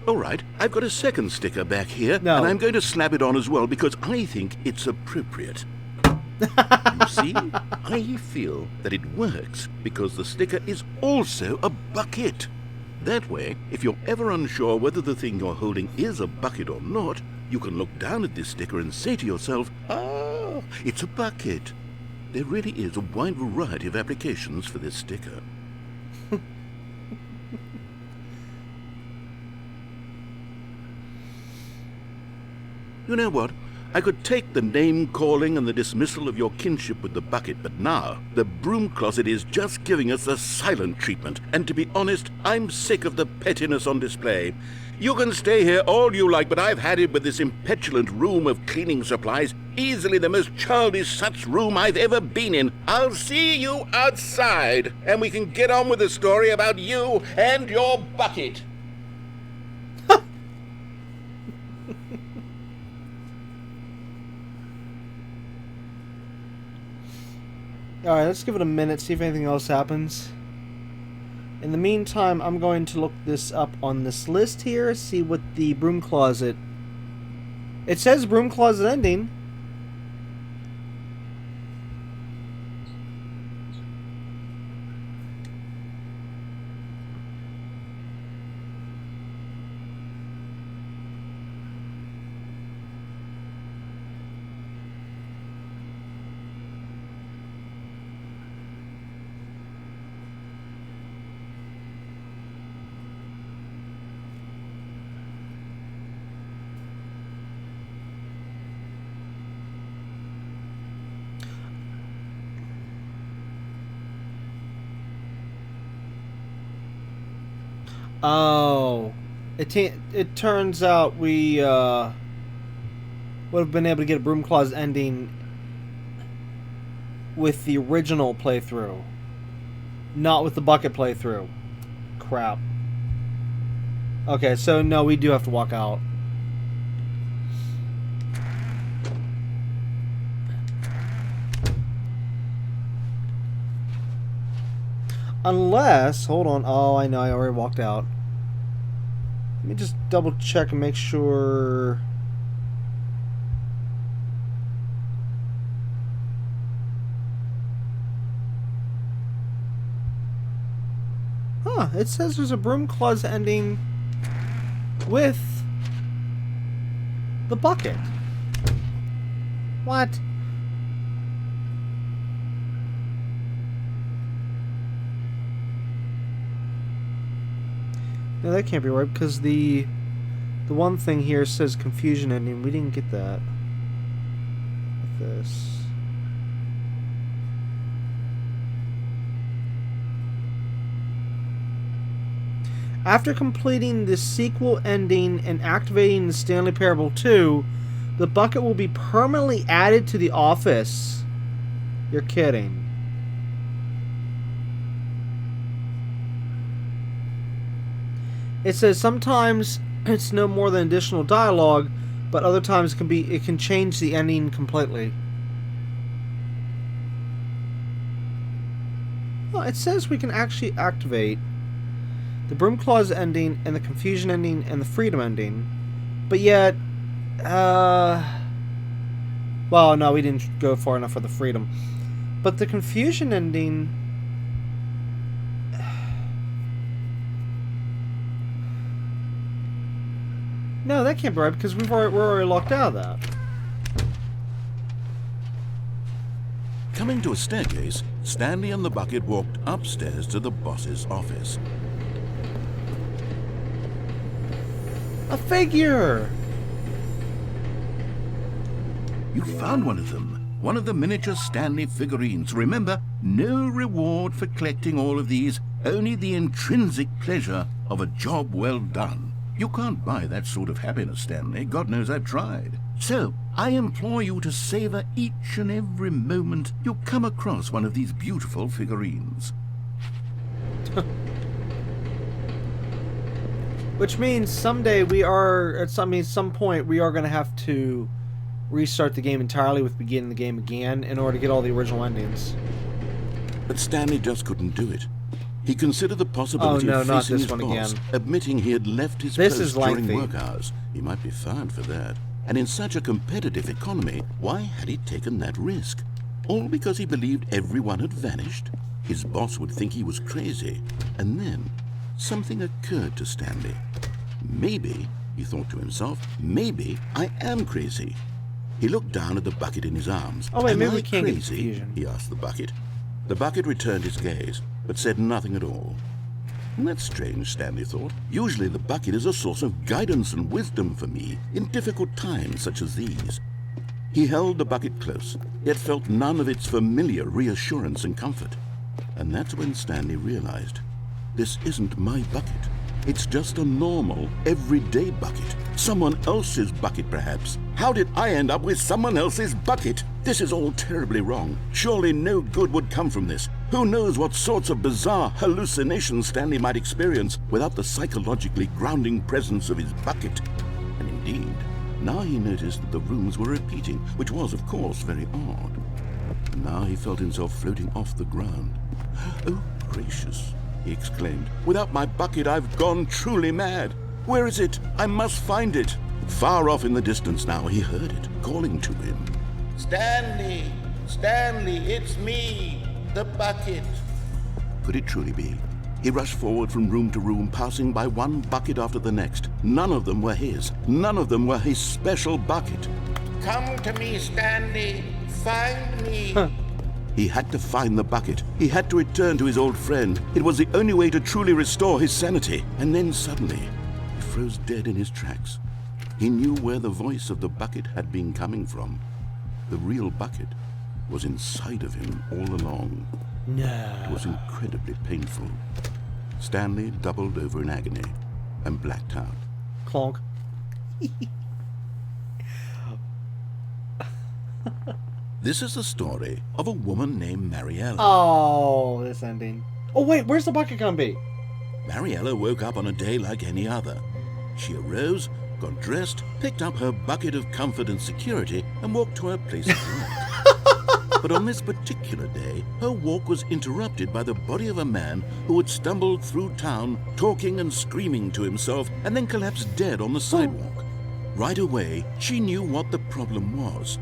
All right, I've got a second sticker back here, No. and I'm going to slap it on as well because I think it's appropriate. You see, I feel that it works because the sticker is also a bucket. That way, if you're ever unsure whether the thing you're holding is a bucket or not, you can look down at this sticker and say to yourself, ah, it's a bucket. There really is a wide variety of applications for this sticker. You know what? I could take the name-calling and the dismissal of your kinship with the bucket, but now the Broom Closet is just giving us the silent treatment, and to be honest, I'm sick of the pettiness on display. You can stay here all you like, but I've had it with this impetulant room of cleaning supplies, easily the most childish such room I've ever been in. I'll see you outside, and we can get on with the story about you and your bucket. Alright, let's give it a minute, see if anything else happens. In the meantime, I'm going to look this up on this list here, see what the Broom Closet... It says Broom Closet ending. Oh, it turns out we would have been able to get a Broom Closet ending with the original playthrough, not with the bucket playthrough. Crap. Okay, so no, we do have to walk out. Unless, hold on. Oh, I know. I already walked out. Let me just double check and make sure. Huh. It says there's a Broom Closet ending with the bucket. What? No, that can't be right because the one thing here says confusion ending. We didn't get that with this. After completing the sequel ending and activating the Stanley Parable 2, the bucket will be permanently added to the office. You're kidding. It says sometimes it's no more than additional dialogue, but other times it can change the ending completely. Well, it says we can actually activate the Broom Closet ending and the Confusion ending and the Freedom ending. But yet, well, no, we didn't go far enough for the Freedom. But the Confusion ending... No, that can't be right because we're already locked out of that. Coming to a staircase, Stanley and the bucket walked upstairs to the boss's office. A figure! You found one of them. One of the miniature Stanley figurines. Remember, no reward for collecting all of these, only the intrinsic pleasure of a job well done. You can't buy that sort of happiness, Stanley. God knows I've tried. So, I implore you to savor each and every moment you come across one of these beautiful figurines. Which means someday we are, at some point, we are going to have to restart the game entirely with beginning the game again in order to get all the original endings. But Stanley just couldn't do it. He considered the possibility of facing his boss, admitting he had left his post during work hours. He might be fired for that. And in such a competitive economy, why had he taken that risk? All because he believed everyone had vanished? His boss would think he was crazy. And then, something occurred to Stanley. Maybe, he thought to himself, maybe I am crazy. He looked down at the bucket in his arms. Oh wait, am maybe I we can't get crazy? confusion. He asked the bucket. The bucket returned his gaze, but said nothing at all. That's strange, Stanley thought. Usually the bucket is a source of guidance and wisdom for me in difficult times such as these. He held the bucket close, yet felt none of its familiar reassurance and comfort. And that's when Stanley realized, this isn't my bucket. It's just a normal, everyday bucket. Someone else's bucket, perhaps. How did I end up with someone else's bucket? This is all terribly wrong. Surely no good would come from this. Who knows what sorts of bizarre hallucinations Stanley might experience without the psychologically grounding presence of his bucket. And indeed, now he noticed that the rooms were repeating, which was, of course, very odd. And now he felt himself floating off the ground. Oh, gracious, he exclaimed. Without my bucket, I've gone truly mad. Where is it? I must find it. Far off in the distance now, he heard it, calling to him. Stanley! Stanley, it's me, the bucket. Could it truly be? He rushed forward from room to room, passing by one bucket after the next. None of them were his. None of them were his special bucket. Come to me, Stanley. Find me. He had to find the bucket. He had to return to his old friend. It was the only way to truly restore his sanity. And then suddenly, he froze dead in his tracks. He knew where the voice of the bucket had been coming from. The real bucket was inside of him all along. No. It was incredibly painful. Stanley doubled over in agony and blacked out. Clonk. This is the story of a woman named Mariella. Oh, this ending. Oh wait, where's the bucket gonna be? Mariella woke up on a day like any other. She arose, got dressed, picked up her bucket of comfort and security, and walked to her place of work. But on this particular day, her walk was interrupted by the body of a man who had stumbled through town, talking and screaming to himself, and then collapsed dead on the sidewalk. Right away, she knew what the problem was.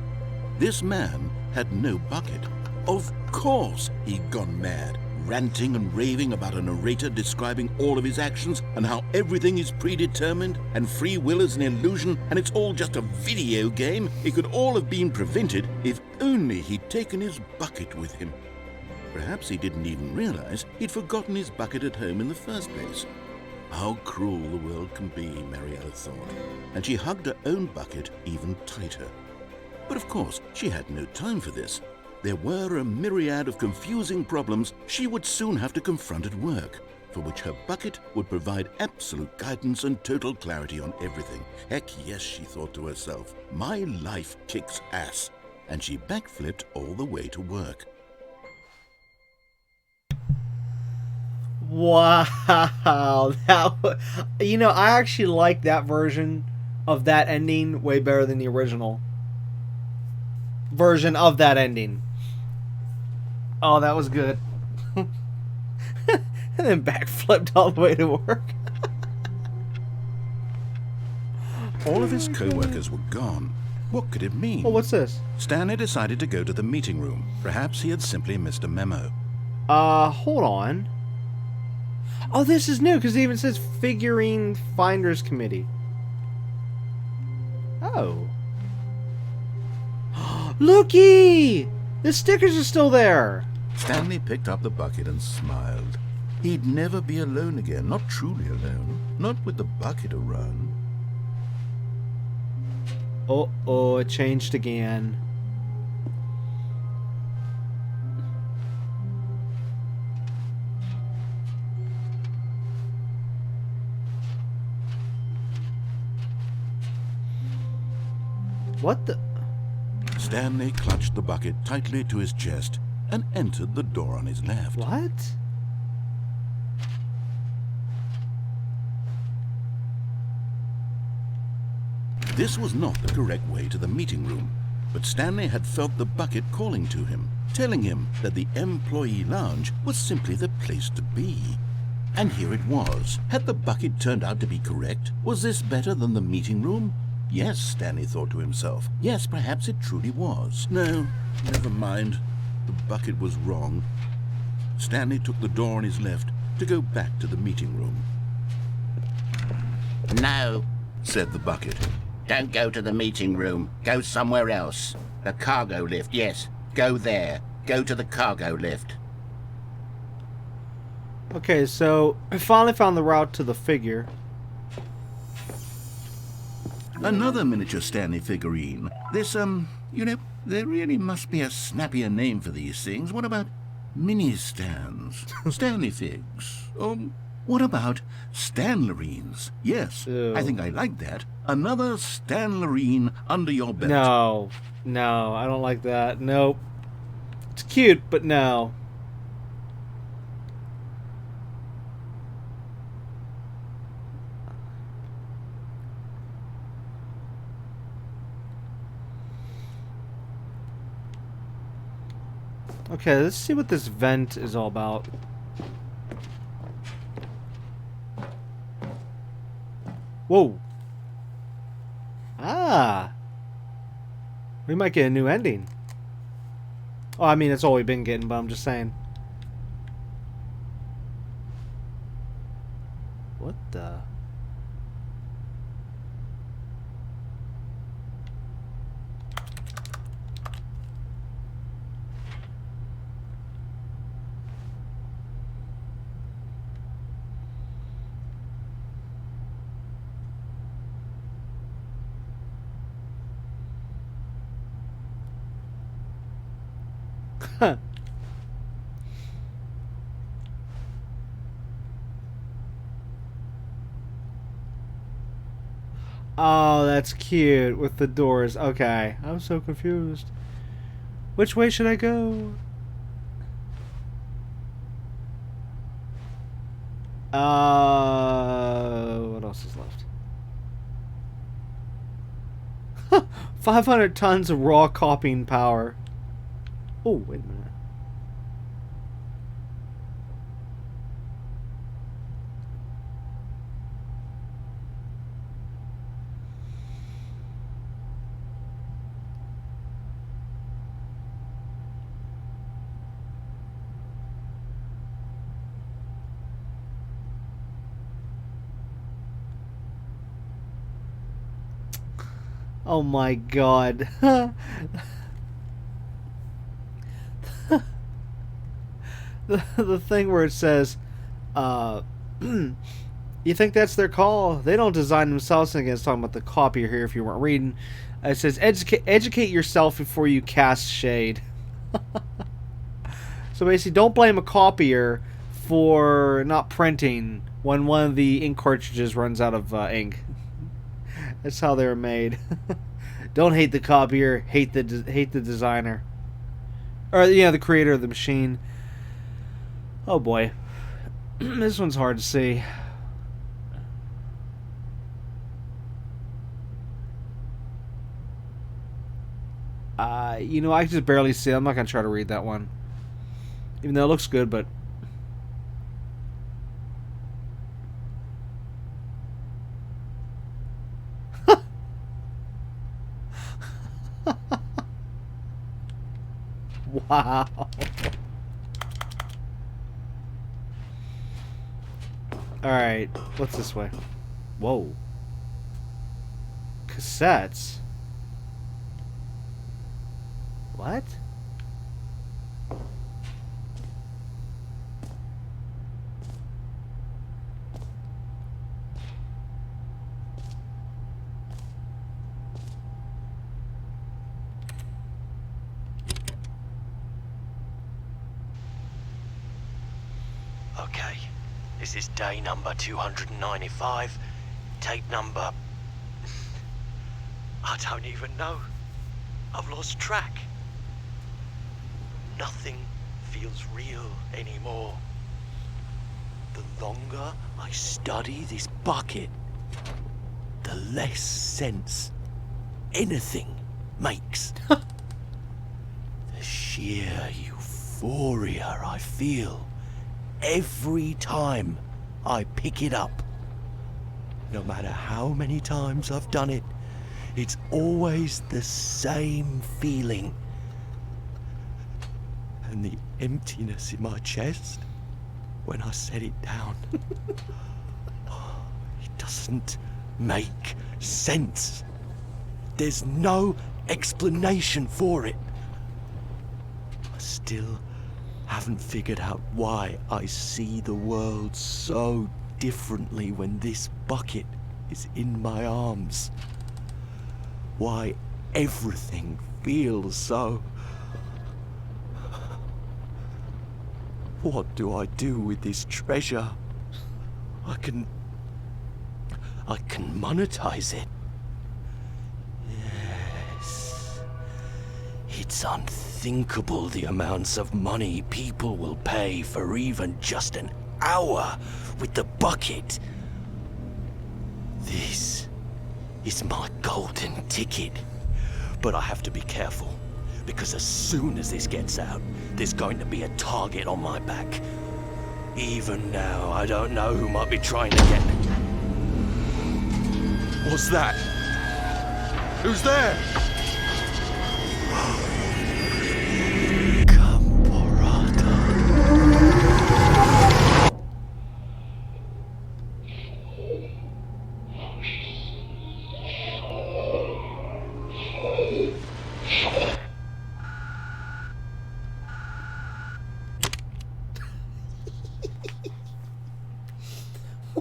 This man had no bucket. Of course he'd gone mad, ranting and raving about a narrator describing all of his actions and how everything is predetermined and free will is an illusion and it's all just a video game. It could all have been prevented if only he'd taken his bucket with him. Perhaps he didn't even realize he'd forgotten his bucket at home in the first place. How cruel the world can be, Mariella thought, and she hugged her own bucket even tighter. But of course, she had no time for this. There were a myriad of confusing problems she would soon have to confront at work, for which her bucket would provide absolute guidance and total clarity on everything. Heck yes, she thought to herself, my life kicks ass. And she backflipped all the way to work. Wow. I actually like that version of that ending way better than the original version of that ending. Oh, that was good. And then backflipped all the way to work. All of his co-workers were gone. What could it mean? Oh, what's this? Stanley decided to go to the meeting room. Perhaps he had simply missed a memo. Hold on. Oh, this is new, because it even says Figurine Finders Committee. Oh. Looky! The stickers are still there! Stanley picked up the bucket and smiled. He'd never be alone again, not truly alone. Not with the bucket around. Oh, it changed again. What the? Stanley clutched the bucket tightly to his chest and entered the door on his left. What? This was not the correct way to the meeting room, but Stanley had felt the bucket calling to him, telling him that the employee lounge was simply the place to be. And here it was. Had the bucket turned out to be correct? Was this better than the meeting room? Yes, Stanley thought to himself. Yes, perhaps it truly was. No, never mind. The bucket was wrong. Stanley took the door on his left to go back to the meeting room. No, Said the bucket. don't go to the meeting room. Go somewhere else. The cargo lift, yes. Go there. Go to the cargo lift. Okay, so I finally found the route to the figure. Another miniature Stanley figurine. This, there really must be a snappier name for these things. What about mini-stands? Stanley figs? What about Stanlerines? Yes, Ew. I think I like that. Another Stanlerine under your belt. No, I don't like that. Nope. It's cute, but no. Okay, let's see what this vent is all about. Whoa. Ah. We might get a new ending. Oh, I mean, it's all we've been getting, but I'm just saying. What the? Huh. Oh, that's cute with the doors. Okay, I'm so confused. Which way should I go? What else is left? 500 tons of raw copying power. Oh, wait a minute. Oh my god. The thing where it says, you think that's their call? They don't design themselves. And again, it's talking about the copier here if you weren't reading. It says, educate yourself before you cast shade. So basically, don't blame a copier for not printing when one of the ink cartridges runs out of ink. That's how they were made. Don't hate the copier, hate the designer. Or, the creator of the machine. Oh boy. This one's hard to see. I can just barely see it. I'm not going to try to read that one. Even though it looks good, but... Wow. Alright, what's this way? Whoa. Cassettes? What? Okay, this is day number 295, tape number... I don't even know. I've lost track. Nothing feels real anymore. The longer I study this bucket, the less sense anything makes. The sheer euphoria I feel every time I pick it up. No matter how many times I've done it, it's always the same feeling. And the emptiness in my chest when I set it down. It doesn't make sense. There's no explanation for it. I still haven't figured out why I see the world so differently when this bucket is in my arms. Why everything feels so... What do I do with this treasure? I can monetize it. Yes. It's unthinkable the amounts of money people will pay for even just an hour with the bucket. This is my golden ticket. But I have to be careful, because as soon as this gets out, there's going to be a target on my back. Even now, I don't know who might be trying to get me. What's that? Who's there?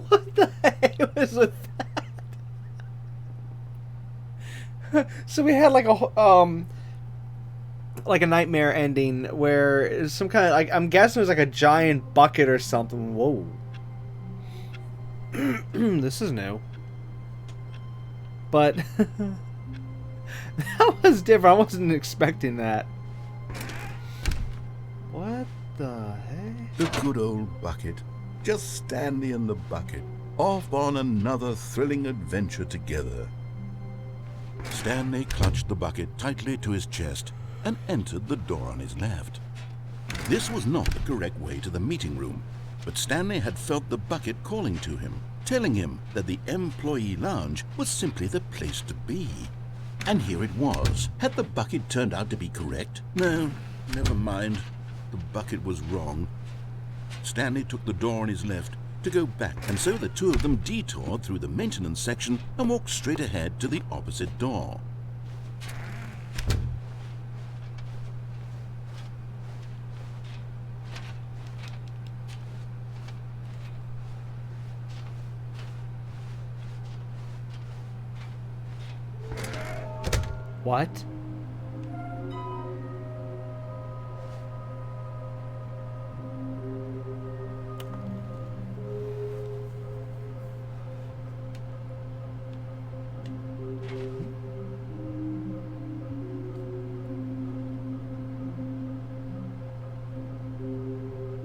What the heck was with that? So we had like a nightmare ending where it's some kind of, like, I'm guessing it was like a giant bucket or something. Whoa. This is new. But that was different. I wasn't expecting that. What the heck? The good old bucket. Just Stanley and the bucket, off on another thrilling adventure together. Stanley clutched the bucket tightly to his chest and entered the door on his left. This was not the correct way to the meeting room, but Stanley had felt the bucket calling to him, telling him that the employee lounge was simply the place to be. And here it was. Had the bucket turned out to be correct? No, never mind. The bucket was wrong. Stanley took the door on his left to go back, and so the two of them detoured through the maintenance section and walked straight ahead to the opposite door. What?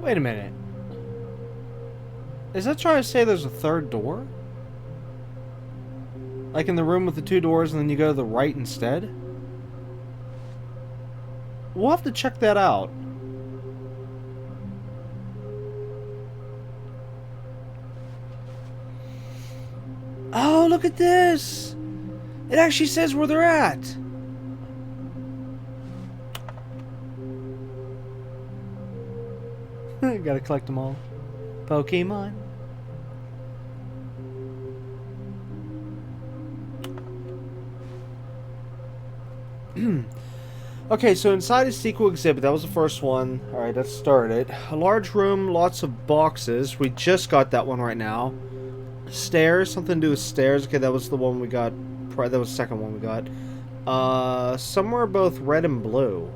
Wait a minute. Is that trying to say there's a third door? Like in the room with the two doors and then you go to the right instead? We'll have to check that out. Oh, look at this! It actually says where they're at. Gotta collect them all. Pokemon. Okay, so inside a sequel exhibit, that was the first one. Alright, let's start it. A large room, lots of boxes. We just got that one right now. Stairs, something to do with stairs. Okay, that was the one we got. That was the second one we got. Somewhere both red and blue.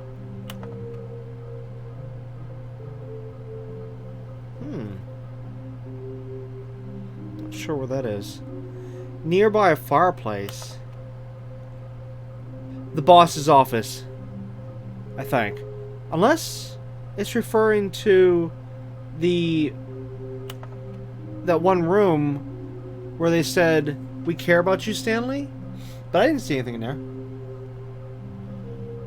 Not sure where that is. Nearby a fireplace. The boss's office, I think. Unless it's referring to that one room where they said, "We care about you, Stanley." But I didn't see anything in there.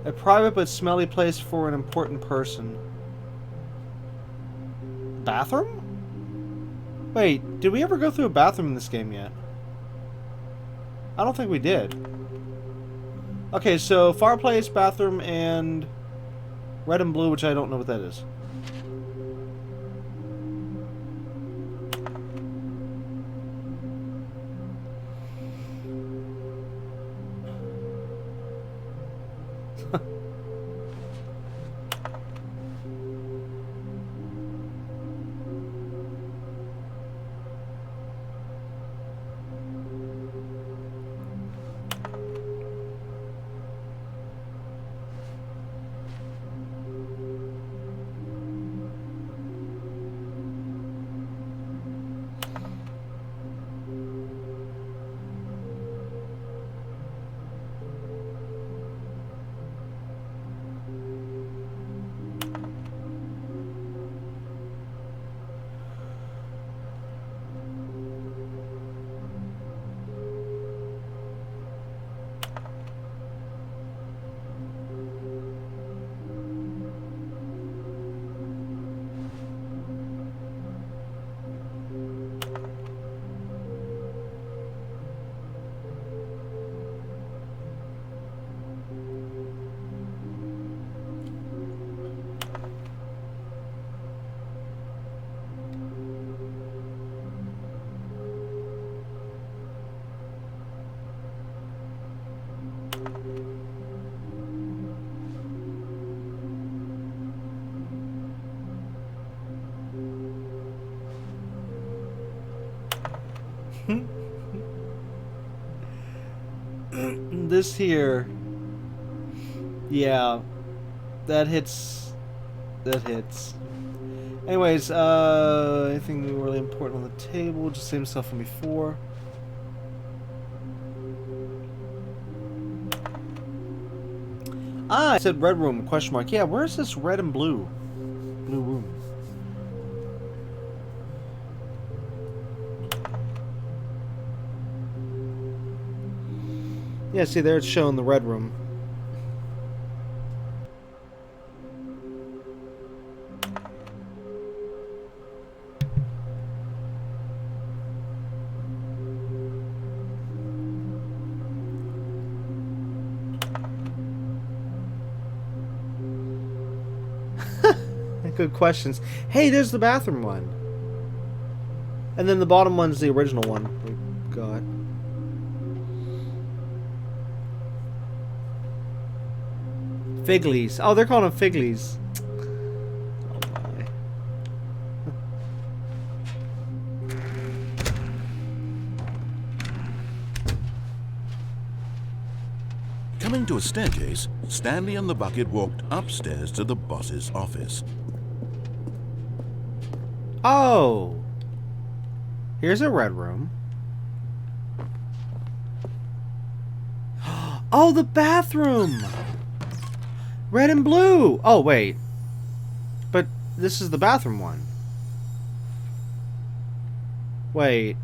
A private but smelly place for an important person. Bathroom? Wait, did we ever go through a bathroom in this game yet? I don't think we did. Okay, so fireplace, bathroom, and red and blue, which I don't know what that is. This here, yeah, that hits. Anyways, anything really important on the table? Just same stuff from before. Ah, I said red room, question mark. Yeah, where's this red and blue room? Yeah, see there it's showing the red room. Good questions. Hey, there's the bathroom one. And then the bottom one's the original one we got. Figleys. Oh, they're calling them Figleys. Oh my. Coming to a staircase, Stanley and the bucket walked upstairs to the boss's office. Oh. Here's a red room. Oh, the bathroom. Red and blue. Oh, wait. But this is the bathroom one. Wait.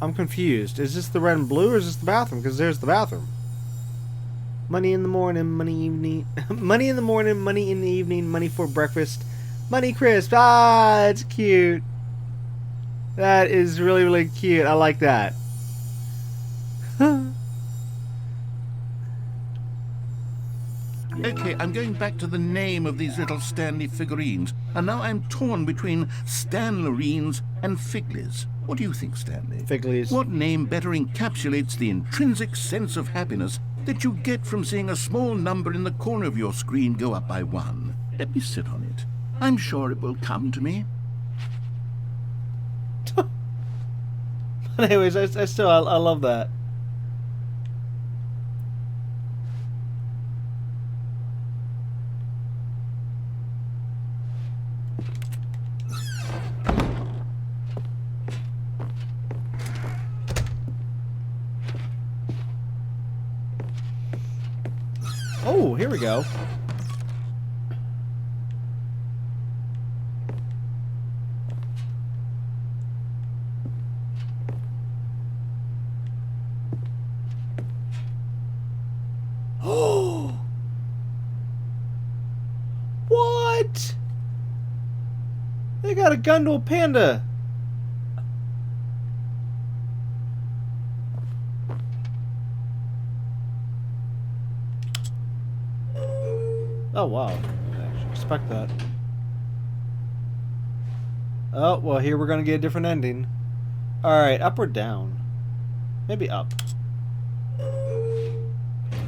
I'm confused. Is this the red and blue or is this the bathroom? Because there's the bathroom. Money in the morning, money evening. Money in the morning, money in the evening, money for breakfast. Money crisp. Ah, it's cute. That is really, really cute. I like that. Okay, I'm going back to the name of these little Stanley figurines, and now I'm torn between Stanlerines and Figleys. What do you think, Stanley? Figleys. What name better encapsulates the intrinsic sense of happiness that you get from seeing a small number in the corner of your screen go up by 1? Let me sit on it. I'm sure it will come to me. But anyways, I love that. Oh, here we go. Oh! What? They got a gun to a panda. Oh wow, I didn't actually expect that. Oh, well here we're gonna get a different ending. Alright, up or down? Maybe up.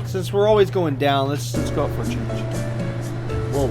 Since we're always going down, let's go up for a change. Whoa.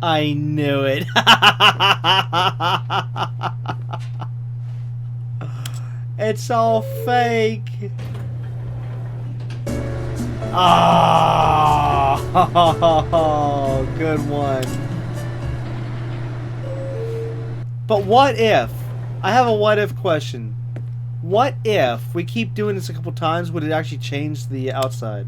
I knew it. It's all fake. Oh, good one. But what if? I have a what if question. What if we keep doing this a couple times? Would it actually change the outside?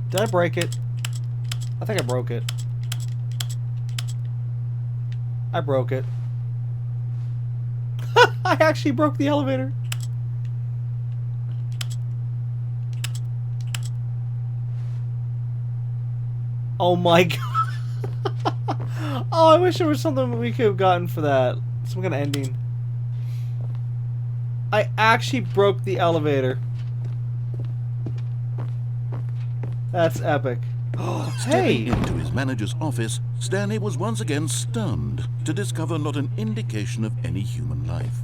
Did I break it? I think I broke it. I broke it. I actually broke the elevator. Oh my god. Oh, I wish there was something we could have gotten for that. Some kind of ending. I actually broke the elevator. That's epic. Stepping Hey! into his manager's office, Stanley was once again stunned to discover not an indication of any human life.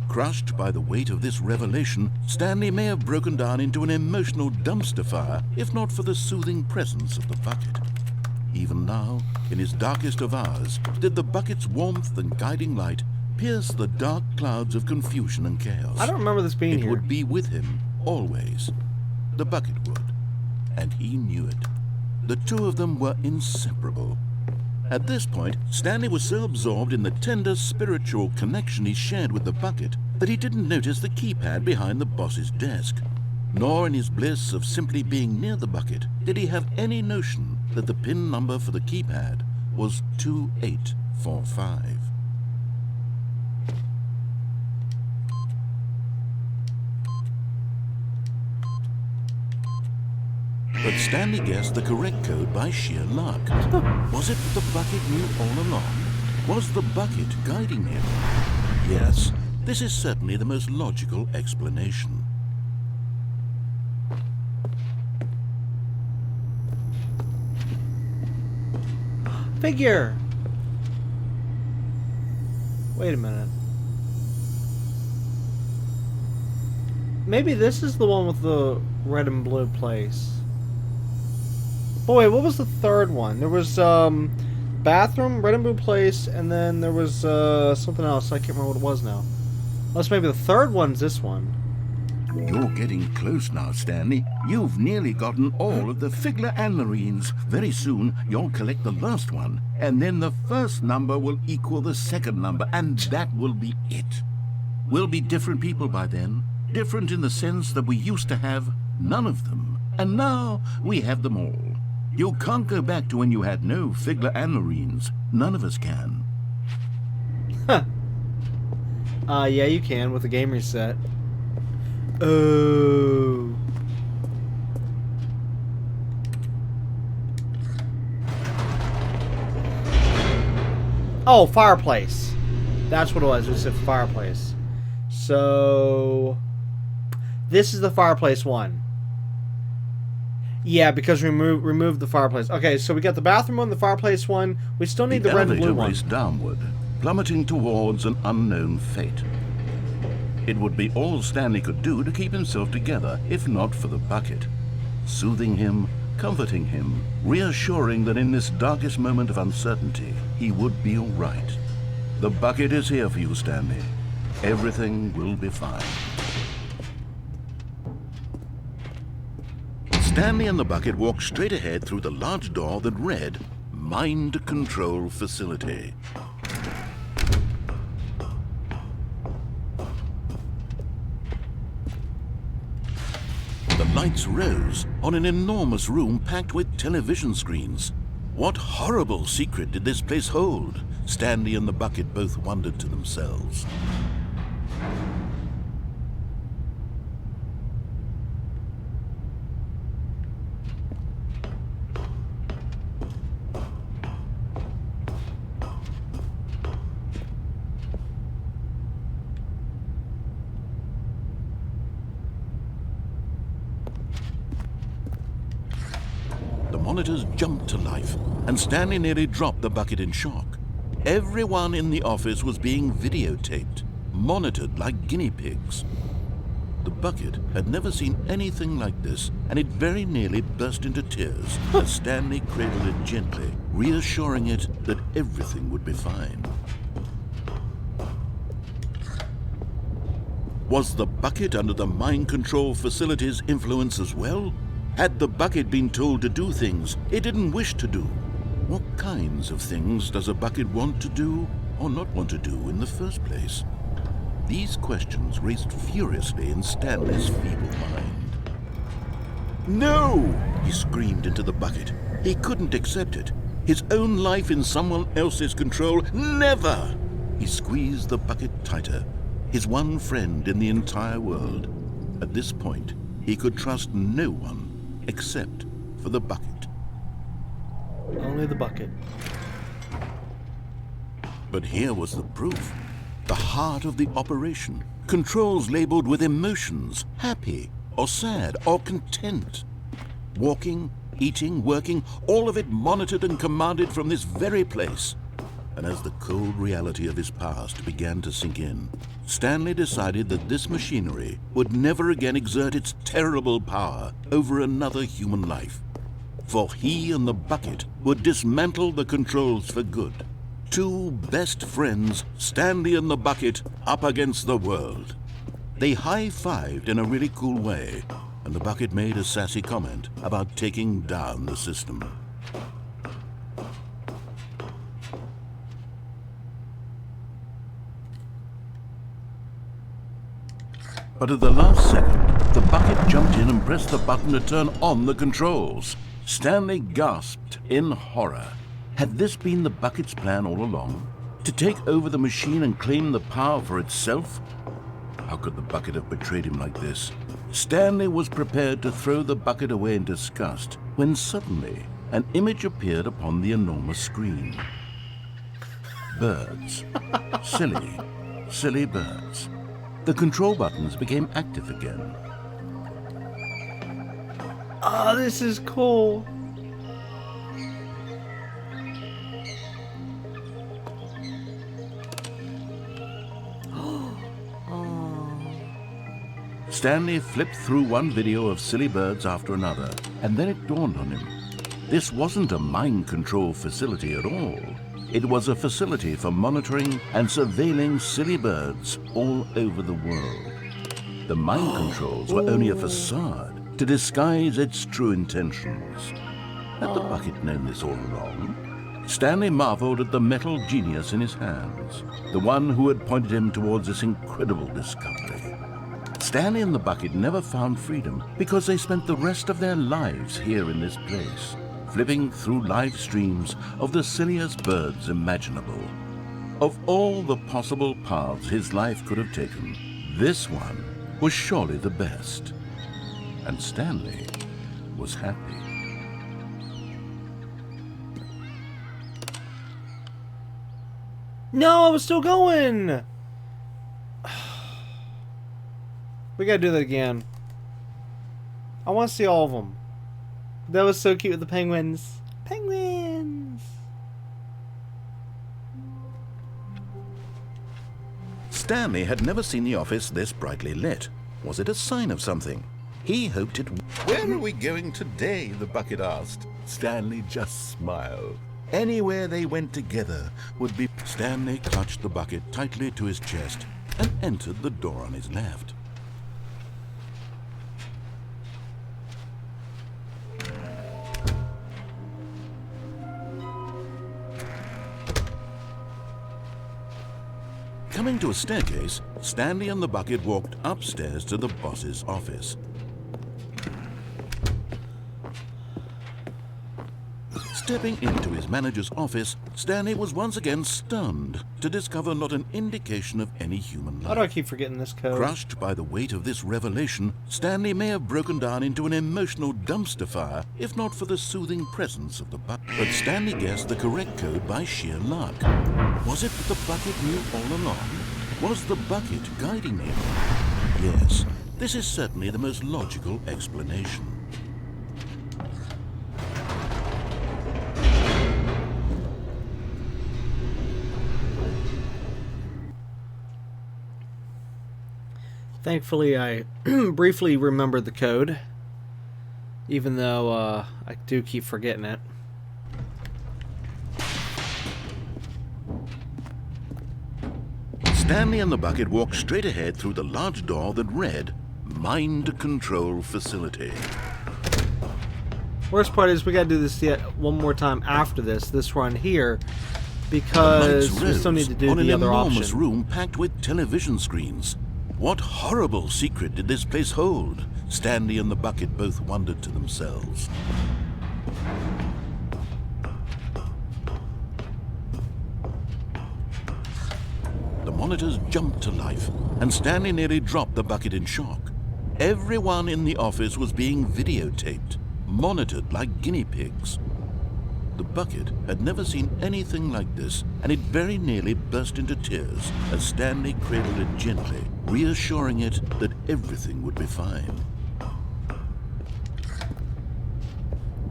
Crushed by the weight of this revelation, Stanley may have broken down into an emotional dumpster fire if not for the soothing presence of the bucket. Even now, in his darkest of hours, did the bucket's warmth and guiding light pierce the dark clouds of confusion and chaos. I don't remember this being here. It would be with him, always. The bucket would. And he knew it. The two of them were inseparable. At this point, Stanley was so absorbed in the tender spiritual connection he shared with the bucket that he didn't notice the keypad behind the boss's desk. Nor in his bliss of simply being near the bucket did he have any notion that the PIN number for the keypad was 2845. But Stanley guessed the correct code by sheer luck. Was it the bucket knew all along? Was the bucket guiding him? Yes, this is certainly the most logical explanation. Figure! Wait a minute. Maybe this is the one with the Red and blue place. But wait, what was the third one? There was bathroom, red and blue place, and then there was something else. I can't remember what it was now. Unless maybe the third one's this one. You're getting close now, Stanley. You've nearly gotten all of the Figler and Marines. Very soon, you'll collect the last one, and then the first number will equal the second number, and that will be it. We'll be different people by then. Different in the sense that we used to have none of them, and now we have them all. You can't go back to when you had no Figler and Marines. None of us can. Huh. Yeah, you can with the game reset. Oh. Oh, fireplace. That's what it was. It said fireplace. So this is the fireplace one. Yeah, because we removed the fireplace. Okay, so we got the bathroom one, the fireplace one. We still need the red and blue one. The elevator raced downward, plummeting towards an unknown fate. It would be all Stanley could do to keep himself together, if not for the bucket. Soothing him, comforting him, reassuring that in this darkest moment of uncertainty, he would be all right. The bucket is here for you, Stanley. Everything will be fine. Stanley and the bucket walked straight ahead through the large door that read, Mind Control Facility. The lights rose on an enormous room packed with television screens. What horrible secret did this place hold? Stanley and the bucket both wondered to themselves. The monitors jumped to life, and Stanley nearly dropped the bucket in shock. Everyone in the office was being videotaped, monitored like guinea pigs. The bucket had never seen anything like this, and it very nearly burst into tears as Stanley cradled it gently, reassuring it that everything would be fine. Was the bucket under the mind control facility's influence as well? Had the bucket been told to do things it didn't wish to do? What kinds of things does a bucket want to do or not want to do in the first place? These questions raced furiously in Stanley's feeble mind. No! He screamed into the bucket. He couldn't accept it. His own life in someone else's control, never! He squeezed the bucket tighter. His one friend in the entire world. At this point, he could trust no one except for the bucket. Only the bucket. But here was the proof. The heart of the operation. Controls labeled with emotions, happy or sad or content. Walking, eating, working, all of it monitored and commanded from this very place. And as the cold reality of his past began to sink in, Stanley decided that this machinery would never again exert its terrible power over another human life. For he and the bucket would dismantle the controls for good. Two best friends, Stanley and the bucket, up against the world. They high-fived in a really cool way, and the bucket made a sassy comment about taking down the system. But at the last second, the bucket jumped in and pressed the button to turn on the controls. Stanley gasped in horror. Had this been the bucket's plan all along? To take over the machine and claim the power for itself? How could the bucket have betrayed him like this? Stanley was prepared to throw the bucket away in disgust when suddenly an image appeared upon the enormous screen. Birds. Silly, silly birds. The control buttons became active again. Oh, this is cool. Stanley flipped through one video of silly birds after another, and then it dawned on him. This wasn't a mind control facility at all. It was a facility for monitoring and surveilling silly birds all over the world. The mind controls were only a facade to disguise its true intentions. Had the bucket known this all along? Stanley marveled at the metal genius in his hands, the one who had pointed him towards this incredible discovery. Stanley and the bucket never found freedom because they spent the rest of their lives here in this place, flipping through live streams of the silliest birds imaginable. Of all the possible paths his life could have taken, this one was surely the best. And Stanley was happy. No, I was still going! We gotta do that again. I want to see all of them. That was so cute with the penguins. Penguins! Stanley had never seen the office this brightly lit. Was it a sign of something? He hoped it... Where are we going today? The bucket asked. Stanley just smiled. Anywhere they went together would be... Stanley clutched the bucket tightly to his chest and entered the door on his left. Coming to a staircase, Stanley and the bucket walked upstairs to the boss's office. Stepping into his manager's office, Stanley was once again stunned to discover not an indication of any human life. Why do I keep forgetting this code? Crushed by the weight of this revelation, Stanley may have broken down into an emotional dumpster fire if not for the soothing presence of the bucket. But Stanley guessed the correct code by sheer luck. Was it that the bucket knew all along? Was the bucket guiding him? Yes, this is certainly the most logical explanation. Thankfully, I briefly remembered the code, even though I do keep forgetting it. Stanley and the bucket walked straight ahead through the large door that read, Mind Control Facility. Worst part is we gotta do this yet one more time after this run here, because we still need to do the other option. On an enormous room packed with television screens. What horrible secret did this place hold? Stanley and the bucket both wondered to themselves. The monitors jumped to life, and Stanley nearly dropped the bucket in shock. Everyone in the office was being videotaped, monitored like guinea pigs. The bucket had never seen anything like this, and it very nearly burst into tears as Stanley cradled it gently, reassuring it that everything would be fine.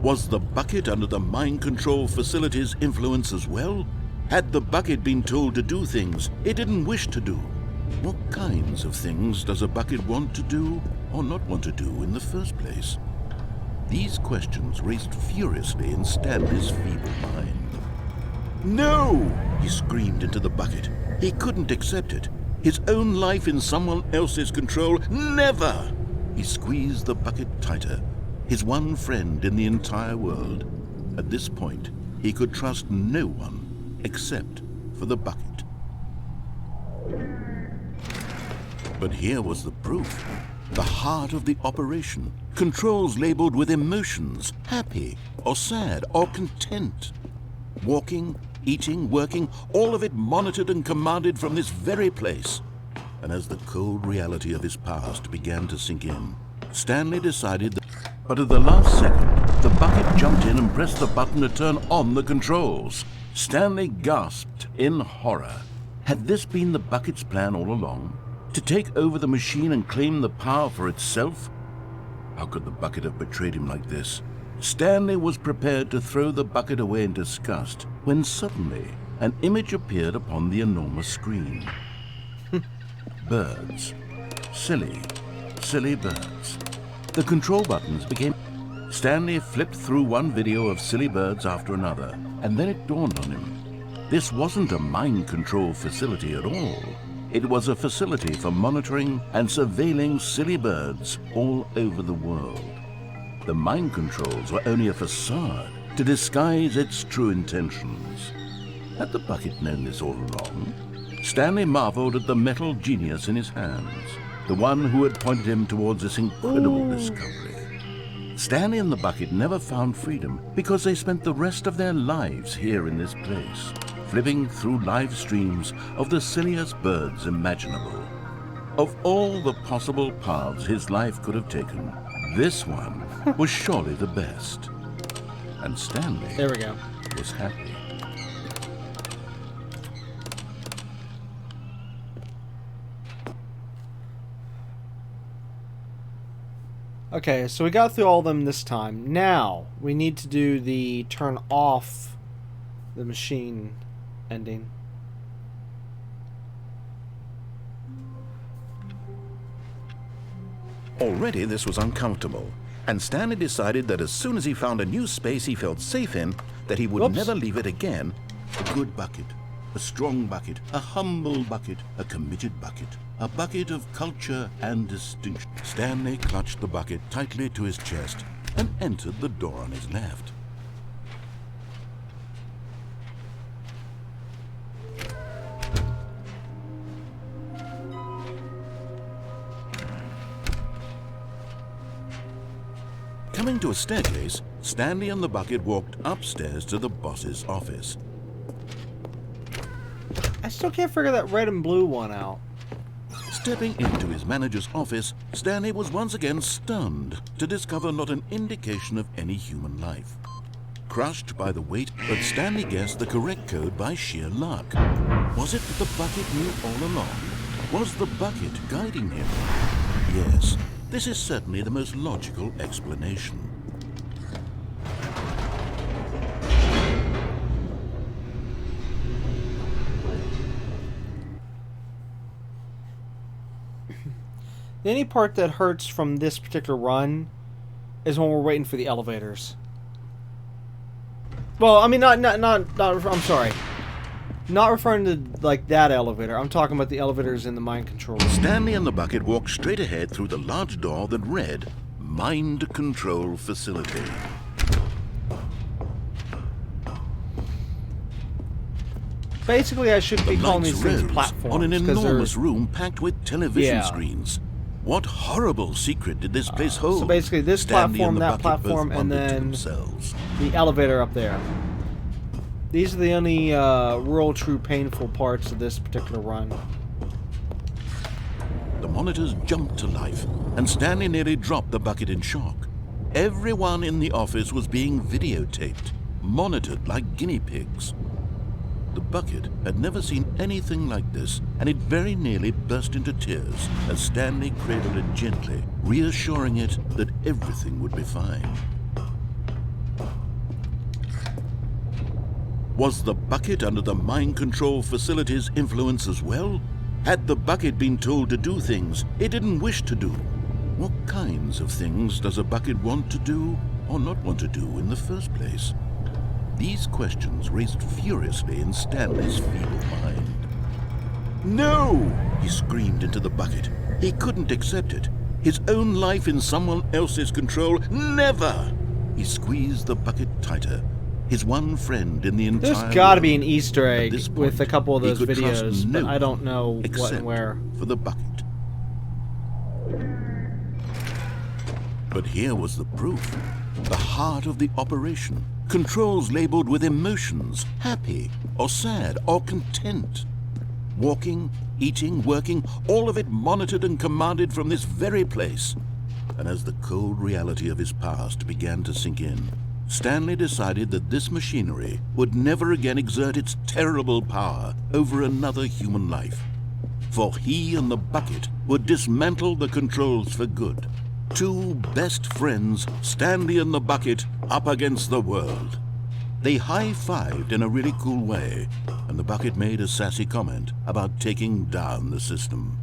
Was the bucket under the mind control facility's influence as well? Had the bucket been told to do things it didn't wish to do? What kinds of things does a bucket want to do or not want to do in the first place? These questions raced furiously in Stanley's feeble mind. No! He screamed into the bucket. He couldn't accept it. His own life in someone else's control, never! He squeezed the bucket tighter. His one friend in the entire world. At this point, he could trust no one except for the bucket. But here was the proof. The heart of the operation. Controls labeled with emotions, happy or sad or content. Walking, eating, working, all of it monitored and commanded from this very place. And as the cold reality of his past began to sink in, Stanley decided that... But at the last second, the bucket jumped in and pressed the button to turn on the controls. Stanley gasped in horror. Had this been the bucket's plan all along? To take over the machine and claim the power for itself? How could the bucket have betrayed him like this? Stanley was prepared to throw the bucket away in disgust when suddenly an image appeared upon the enormous screen. Birds. Silly, silly birds. The control buttons became... Stanley flipped through one video of silly birds after another, and then it dawned on him. This wasn't a mind control facility at all. It was a facility for monitoring and surveilling silly birds all over the world. The mind controls were only a facade to disguise its true intentions. Had the bucket known this all along? Stanley marveled at the metal genius in his hands, the one who had pointed him towards this incredible discovery. Stanley and the bucket never found freedom because they spent the rest of their lives here in this place, flipping through live streams of the silliest birds imaginable. Of all the possible paths his life could have taken, this one was surely the best. And Stanley There we go. was happy. Okay, so we got through all of them this time. Now, we need to do the turn off the machine ending. Already this was uncomfortable, and Stanley decided that as soon as he found a new space he felt safe in, that he would Whoops. never leave it again. A good bucket, a strong bucket, a humble bucket, a committed bucket, a bucket of culture and distinction. Stanley clutched the bucket tightly to his chest and entered the door on his left. Coming to a staircase, Stanley and the bucket walked upstairs to the boss's office. I still can't figure that red and blue one out. Stepping into his manager's office, Stanley was once again stunned to discover not an indication of any human life. Crushed by the weight, but Stanley guessed the correct code by sheer luck. Was it that the bucket knew all along? Was the bucket guiding him? Yes, this is certainly the most logical explanation. The only part that hurts from this particular run is when we're waiting for the elevators. Well, I mean, not I'm sorry. Not referring to, like, that elevator. I'm talking about the elevators in the mind control room. Stanley and the bucket walked straight ahead through the large door that read, Mind Control Facility. Basically, I should be calling Lights these things rose platforms. on an 'cause they're- enormous room packed with television Yeah. screens. What horrible secret did this place hold? so basically this Stanley platform, and the that bucket platform, both and wondered to then- themselves. The elevator up there. These are the only real, true, painful parts of this particular run. The monitors jumped to life, and Stanley nearly dropped the bucket in shock. Everyone in the office was being videotaped, monitored like guinea pigs. The bucket had never seen anything like this, and it very nearly burst into tears as Stanley cradled it gently, reassuring it that everything would be fine. Was the bucket under the mind control facility's influence as well? Had the bucket been told to do things it didn't wish to do? What kinds of things does a bucket want to do or not want to do in the first place? These questions raced furiously in Stanley's feeble mind. No! He screamed into the bucket. He couldn't accept it. His own life in someone else's control, never! He squeezed the bucket tighter. His one friend in the entire There's got to be world. an Easter At egg this with a point, couple of he those could trust videos, no but I don't know one what except and where. for the bucket. But here was the proof. The heart of the operation. Controls labeled with emotions, happy or sad or content. Walking, eating, working, all of it monitored and commanded from this very place. And as the cold reality of his past began to sink in, Stanley decided that this machinery would never again exert its terrible power over another human life. For he and the bucket would dismantle the controls for good. Two best friends, Stanley and the bucket, up against the world. They high-fived in a really cool way, and the bucket made a sassy comment about taking down the system.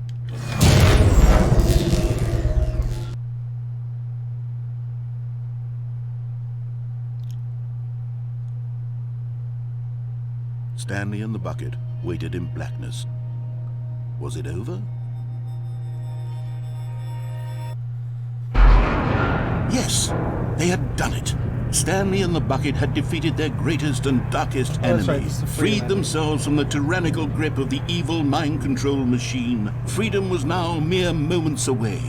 Stanley and the bucket waited in blackness. Was it over? Yes, they had done it. Stanley and the bucket had defeated their greatest and darkest that's enemy, right, it's the freed freedom themselves from the tyrannical grip of the evil mind control machine. Freedom was now mere moments away.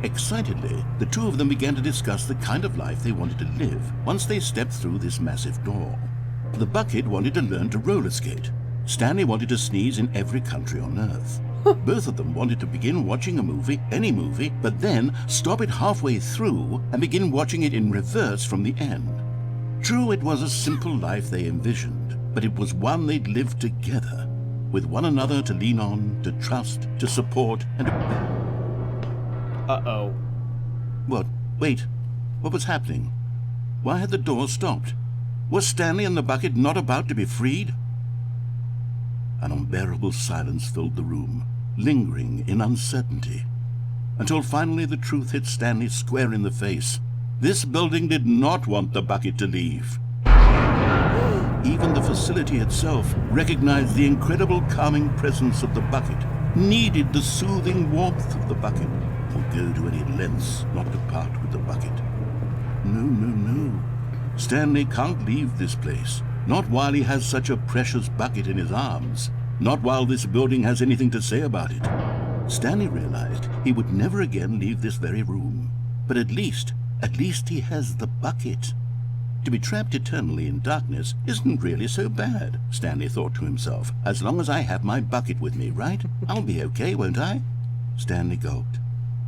Excitedly, the two of them began to discuss the kind of life they wanted to live once they stepped through this massive door. The bucket wanted to learn to roller skate. Stanley wanted to sneeze in every country on Earth. Both of them wanted to begin watching a movie, any movie, but then stop it halfway through and begin watching it in reverse from the end. True, it was a simple life they envisioned, but it was one they'd lived together, with one another to lean on, to trust, to support, and... Uh-oh. What? Wait. What was happening? Why had the door stopped? Was Stanley and the bucket not about to be freed? An unbearable silence filled the room, lingering in uncertainty, until finally the truth hit Stanley square in the face. This building did not want the bucket to leave. Even the facility itself recognized the incredible calming presence of the bucket, needed the soothing warmth of the bucket, would go to any lengths not to part with the bucket. No. Stanley can't leave this place. Not while he has such a precious bucket in his arms. Not while this building has anything to say about it. Stanley realized he would never again leave this very room. But at least he has the bucket. To be trapped eternally in darkness isn't really so bad, Stanley thought to himself. As long as I have my bucket with me, right? I'll be okay, won't I? Stanley gulped.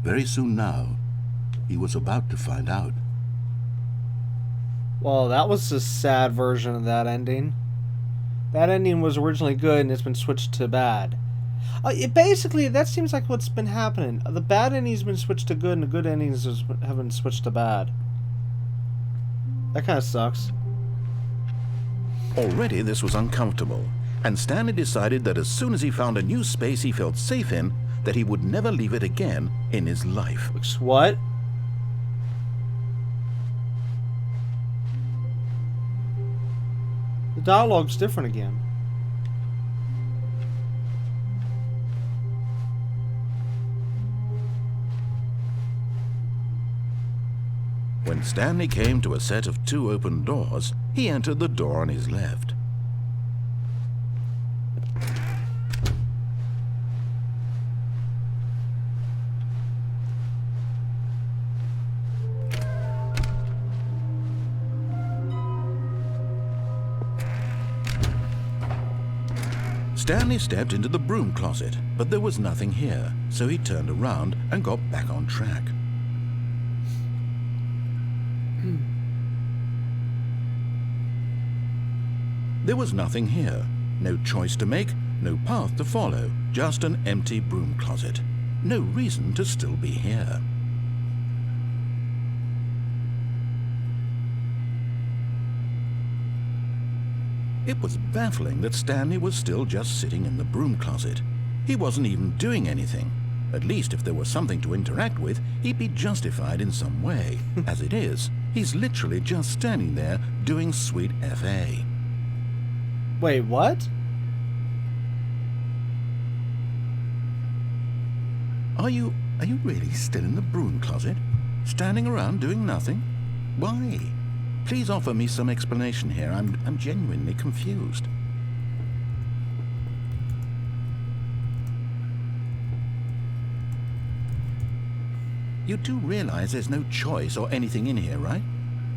Very soon now, he was about to find out. Well, that was a sad version of that ending. That ending was originally good and it's been switched to bad. Basically, that seems like what's been happening. The bad ending's been switched to good and the good endings have been switched to bad. That kind of sucks. Already this was uncomfortable, and Stanley decided that as soon as he found a new space he felt safe in, that he would never leave it again in his life. Which, what? The dialogue's different again. When Stanley came to a set of two open doors, he entered the door on his left. Stanley stepped into the broom closet, but there was nothing here, so he turned around and got back on track. There was nothing here. No choice to make, no path to follow, just an empty broom closet. No reason to still be here. It was baffling that Stanley was still just sitting in the broom closet. He wasn't even doing anything. At least if there was something to interact with, he'd be justified in some way. As it is, he's literally just standing there doing sweet FA. Wait, what? Are you really still in the broom closet? Standing around doing nothing? Why? Please offer me some explanation here. I'm genuinely confused. You do realize there's no choice or anything in here, right?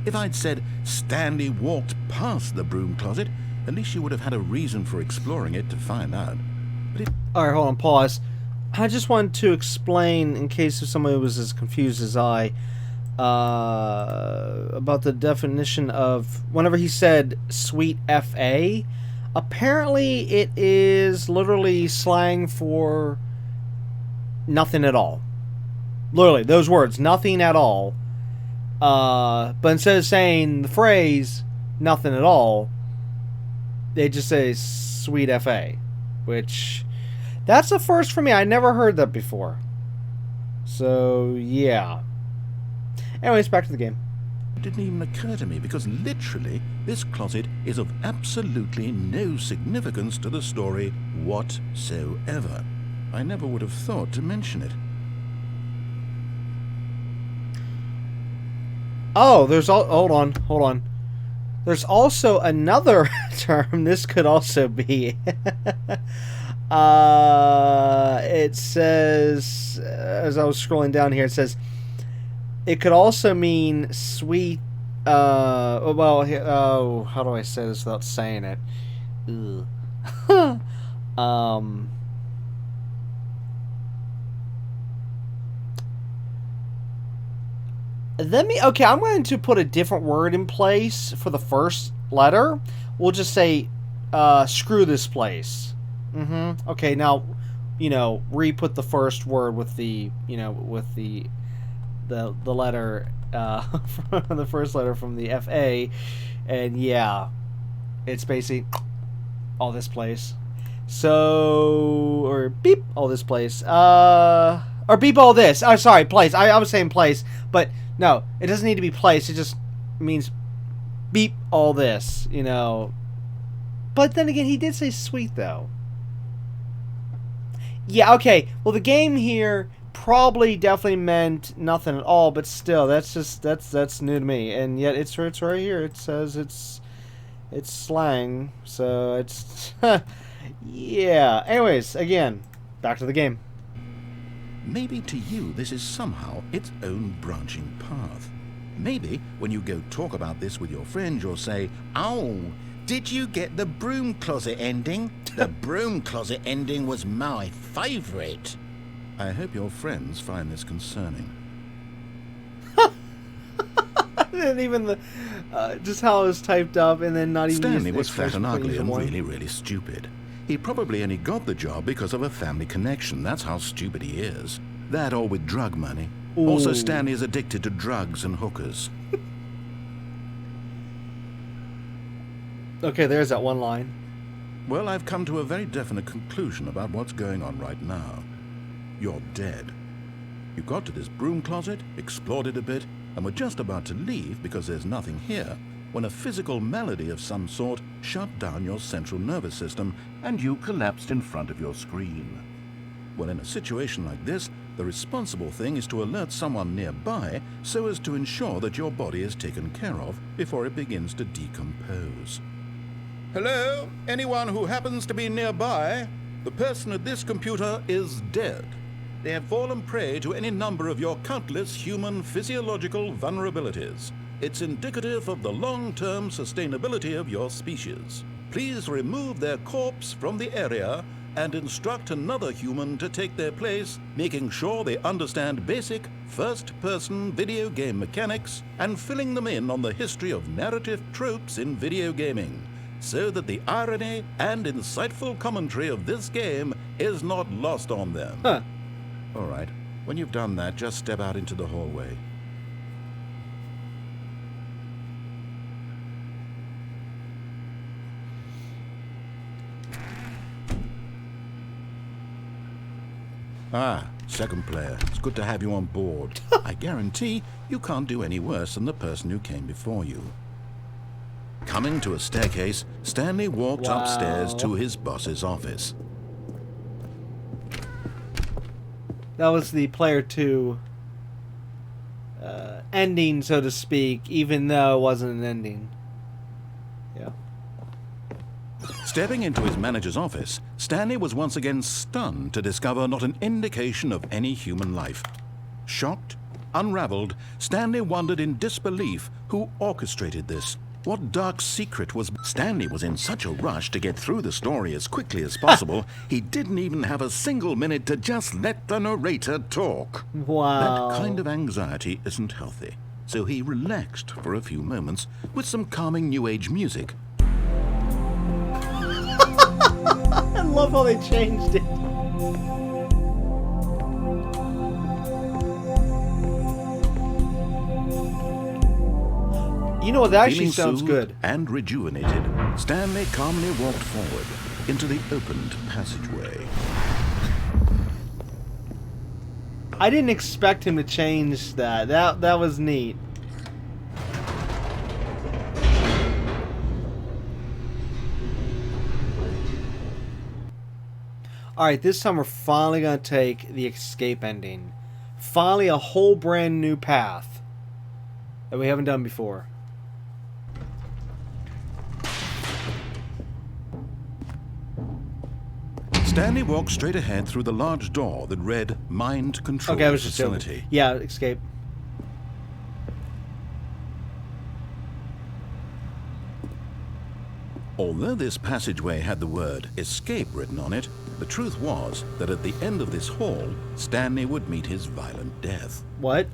If I'd said Stanley walked past the broom closet, at least you would have had a reason for exploring it to find out. But it... Alright, hold on, pause. I just wanted to explain, in case if somebody was as confused as I, about the definition of, whenever he said sweet FA, apparently it is literally slang for nothing at all. Literally, those words, nothing at all. But instead of saying the phrase, nothing at all, they just say sweet FA, which, that's a first for me. I never heard that before. So, yeah. Anyways, back to the game. didn't even occur to me because literally this closet is of absolutely no significance to the story whatsoever. I never would have thought to mention it. Oh, hold on. There's also another term this could also be. It says, as I was scrolling down here, it says it could also mean sweet. Well, how do I say this without saying it? Ugh. Okay, I'm going to put a different word in place for the first letter. We'll just say, screw this place. Okay, now, re-put the first word with the, with the letter, the first letter from the FA, and yeah, it's basically all this place. So, or beep all this place. Or beep all this. Oh, sorry, place. I was saying place, but no, it doesn't need to be place. It just means beep all this, But then again, he did say sweet, though. Yeah, okay. Well, the game here probably definitely meant nothing at all, but still, that's new to me. And yet it's right here. It says it's slang, so it's yeah. Anyways, again, back to the game. Maybe to you this is somehow its own branching path. Maybe when you go talk about this with your friends, you'll say, "Oh, did you get the Broom Closet ending? The Broom Closet ending was my favourite." I hope your friends find this concerning. And even just how it was typed up, and then not even. Stanley was fat and ugly and really, really stupid. He probably only got the job because of a family connection. That's how stupid he is. That or with drug money. Ooh. Also, Stanley is addicted to drugs and hookers. Okay, there's that one line. Well, I've come to a very definite conclusion about what's going on right now. You're dead. You got to this broom closet, explored it a bit, and were just about to leave because there's nothing here, when a physical malady of some sort shut down your central nervous system and you collapsed in front of your screen. Well, in a situation like this, the responsible thing is to alert someone nearby so as to ensure that your body is taken care of before it begins to decompose. Hello? Anyone who happens to be nearby? The person at this computer is dead. They have fallen prey to any number of your countless human physiological vulnerabilities. It's indicative of the long-term sustainability of your species. Please remove their corpse from the area and instruct another human to take their place, making sure they understand basic first-person video game mechanics and filling them in on the history of narrative tropes in video gaming, so that the irony and insightful commentary of this game is not lost on them. Huh. All right, when you've done that, just step out into the hallway. Ah, second player. It's good to have you on board. I guarantee you can't do any worse than the person who came before you. Coming to a staircase, Stanley walked upstairs to his boss's office. That was the player 2 ending, so to speak, even though it wasn't an ending. Yeah. Stepping into his manager's office, Stanley was once again stunned to discover not an indication of any human life. Shocked, unraveled, Stanley wondered in disbelief who orchestrated this. What dark secret was... Stanley was in such a rush to get through the story as quickly as possible, he didn't even have a single minute to just let the narrator talk. Wow. That kind of anxiety isn't healthy, so he relaxed for a few moments with some calming New Age music. I love how they changed it. You know what, that actually sounds good. And rejuvenated, Stanley calmly walked forward into the opened passageway. I didn't expect him to change that. That was neat. Alright, this time we're finally going to take the escape ending. Finally a whole brand new path that we haven't done before. Stanley walked straight ahead through the large door that read Mind Control Okay, I was just Facility. joking. Yeah, escape. Although this passageway had the word escape written on it, the truth was that at the end of this hall, Stanley would meet his violent death. What?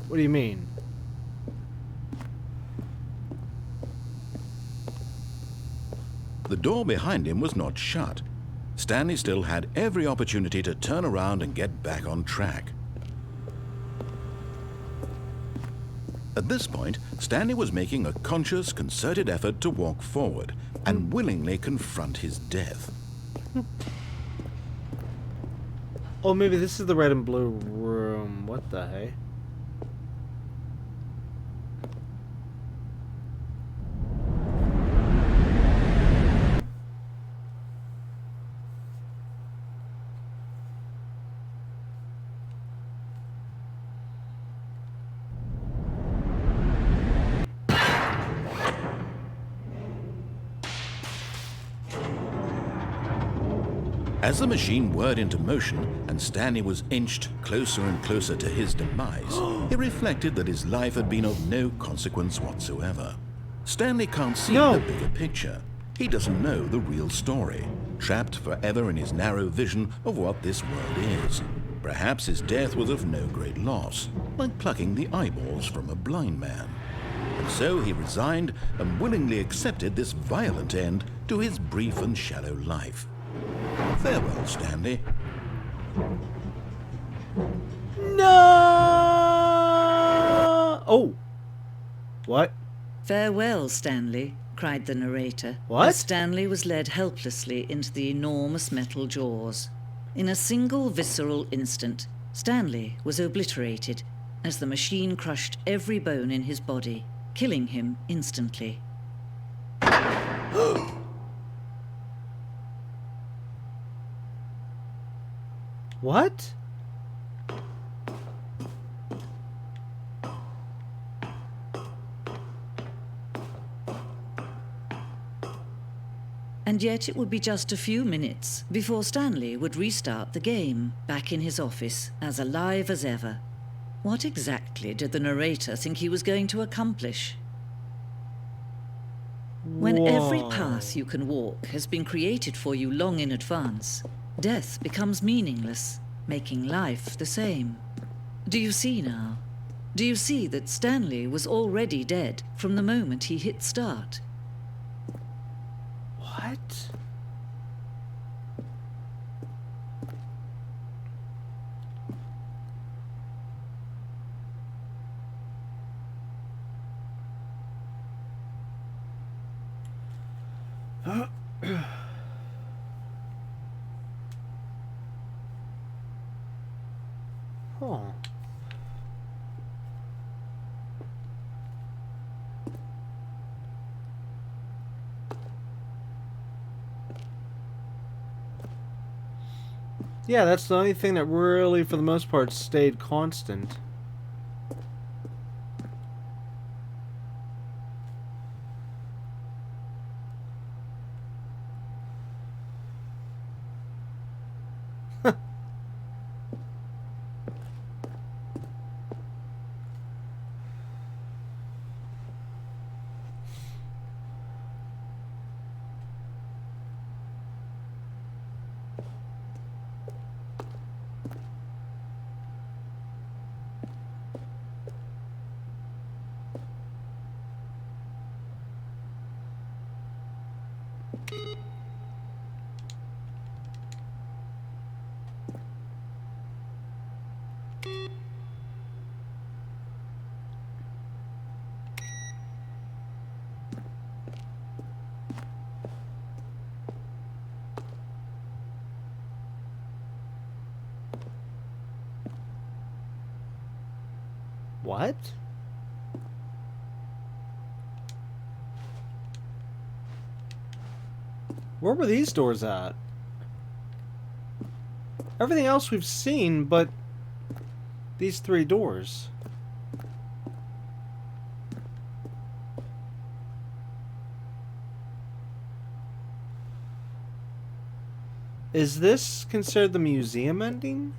What do you mean? The door behind him was not shut. Stanley still had every opportunity to turn around and get back on track. At this point, Stanley was making a conscious, concerted effort to walk forward and willingly confront his death. Oh, maybe this is the red and blue room. What the hey? As the machine whirred into motion and Stanley was inched closer and closer to his demise, he reflected that his life had been of no consequence whatsoever. Stanley can't see the bigger picture. He doesn't know the real story, trapped forever in his narrow vision of what this world is. Perhaps his death was of no great loss, like plucking the eyeballs from a blind man. And so he resigned and willingly accepted this violent end to his brief and shallow life. Farewell, Stanley. No! Oh! What? Farewell, Stanley, cried the narrator. What? As Stanley was led helplessly into the enormous metal jaws. In a single visceral instant, Stanley was obliterated as the machine crushed every bone in his body, killing him instantly. What? And yet it would be just a few minutes before Stanley would restart the game, back in his office, as alive as ever. What exactly did the narrator think he was going to accomplish? When every path you can walk has been created for you long in advance, death becomes meaningless, making life the same. Do you see now? Do you see that Stanley was already dead from the moment he hit start? What? Huh. Yeah, that's the only thing that really, for the most part, stayed constant. What? Where were these doors at? Everything else we've seen, but these 3 doors. Is this considered the museum ending?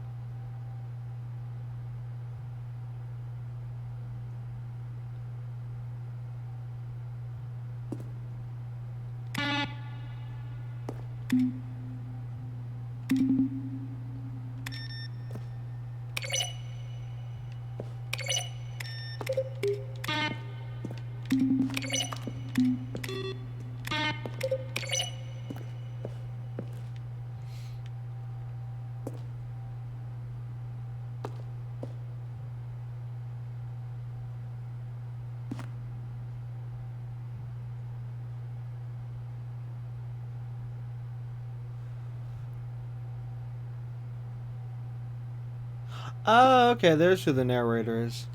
Oh, okay, there's who the narrator is.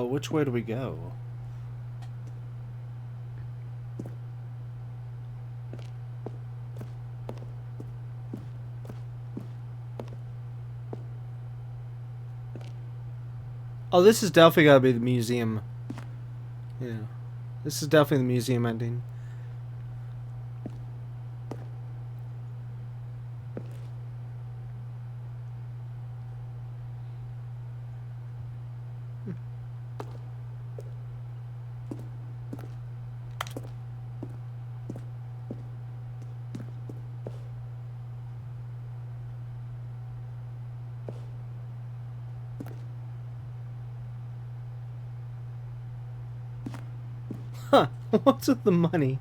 Which way do we go? Oh, this is definitely gotta be the museum. Yeah. This is definitely the museum ending. Huh, what's with the money?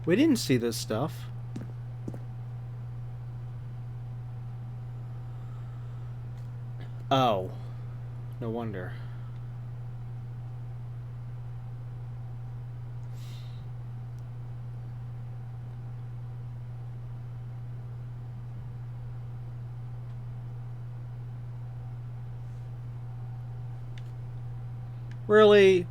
We didn't see this stuff. Oh. No wonder. Really?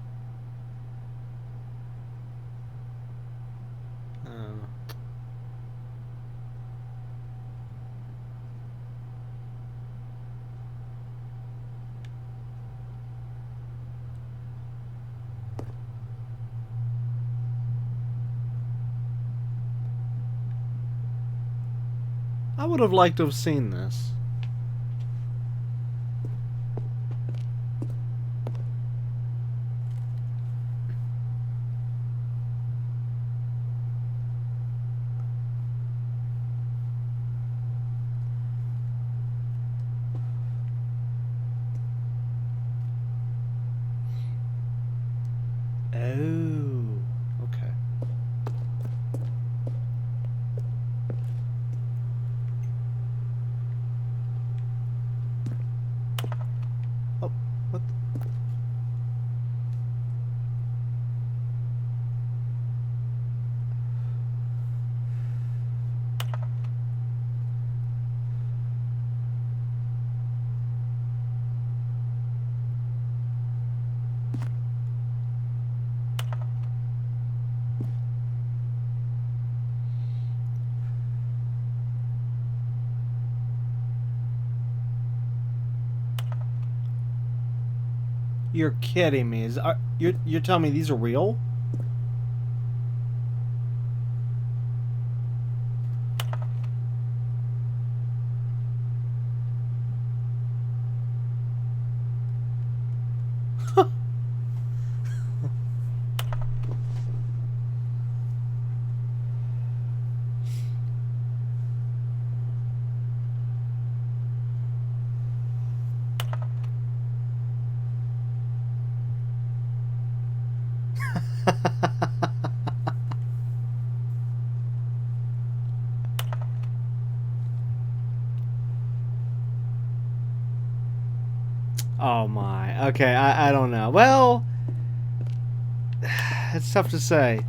I would have liked to have seen this. Oh, okay. Oh, what? You're kidding me. You're telling me these are real? Oh my. Okay, I don't know. Well, it's tough to say.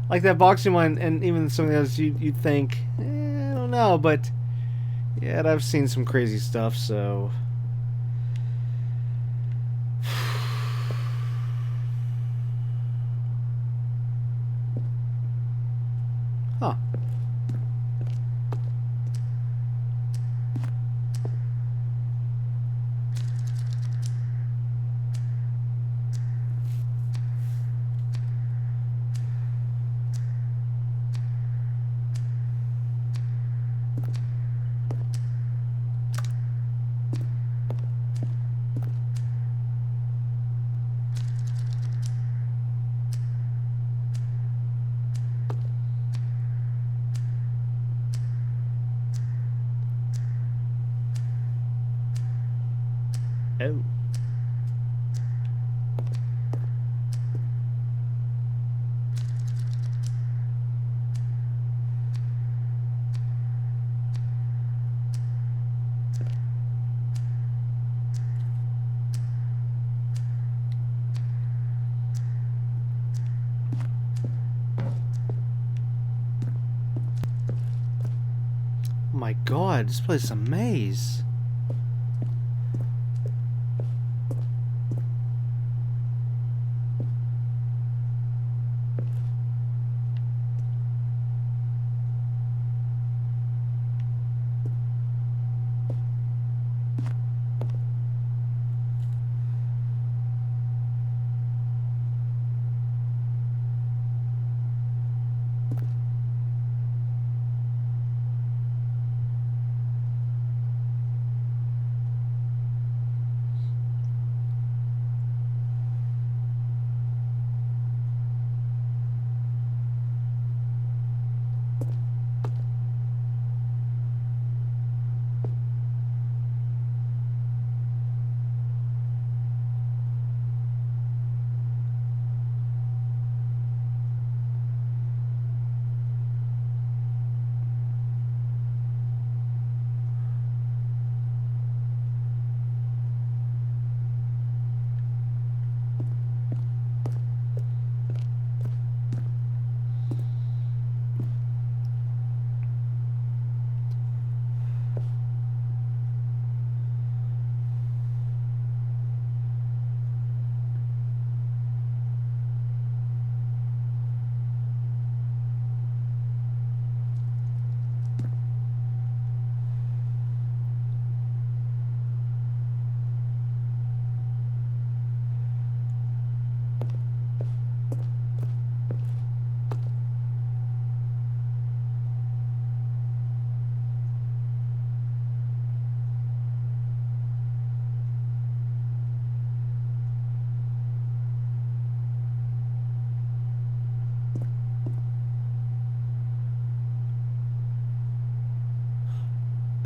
Like that boxing one, and even some of the others, you'd think, I don't know, but yeah, I've seen some crazy stuff, so. Huh. Oh. My God, this place is a maze.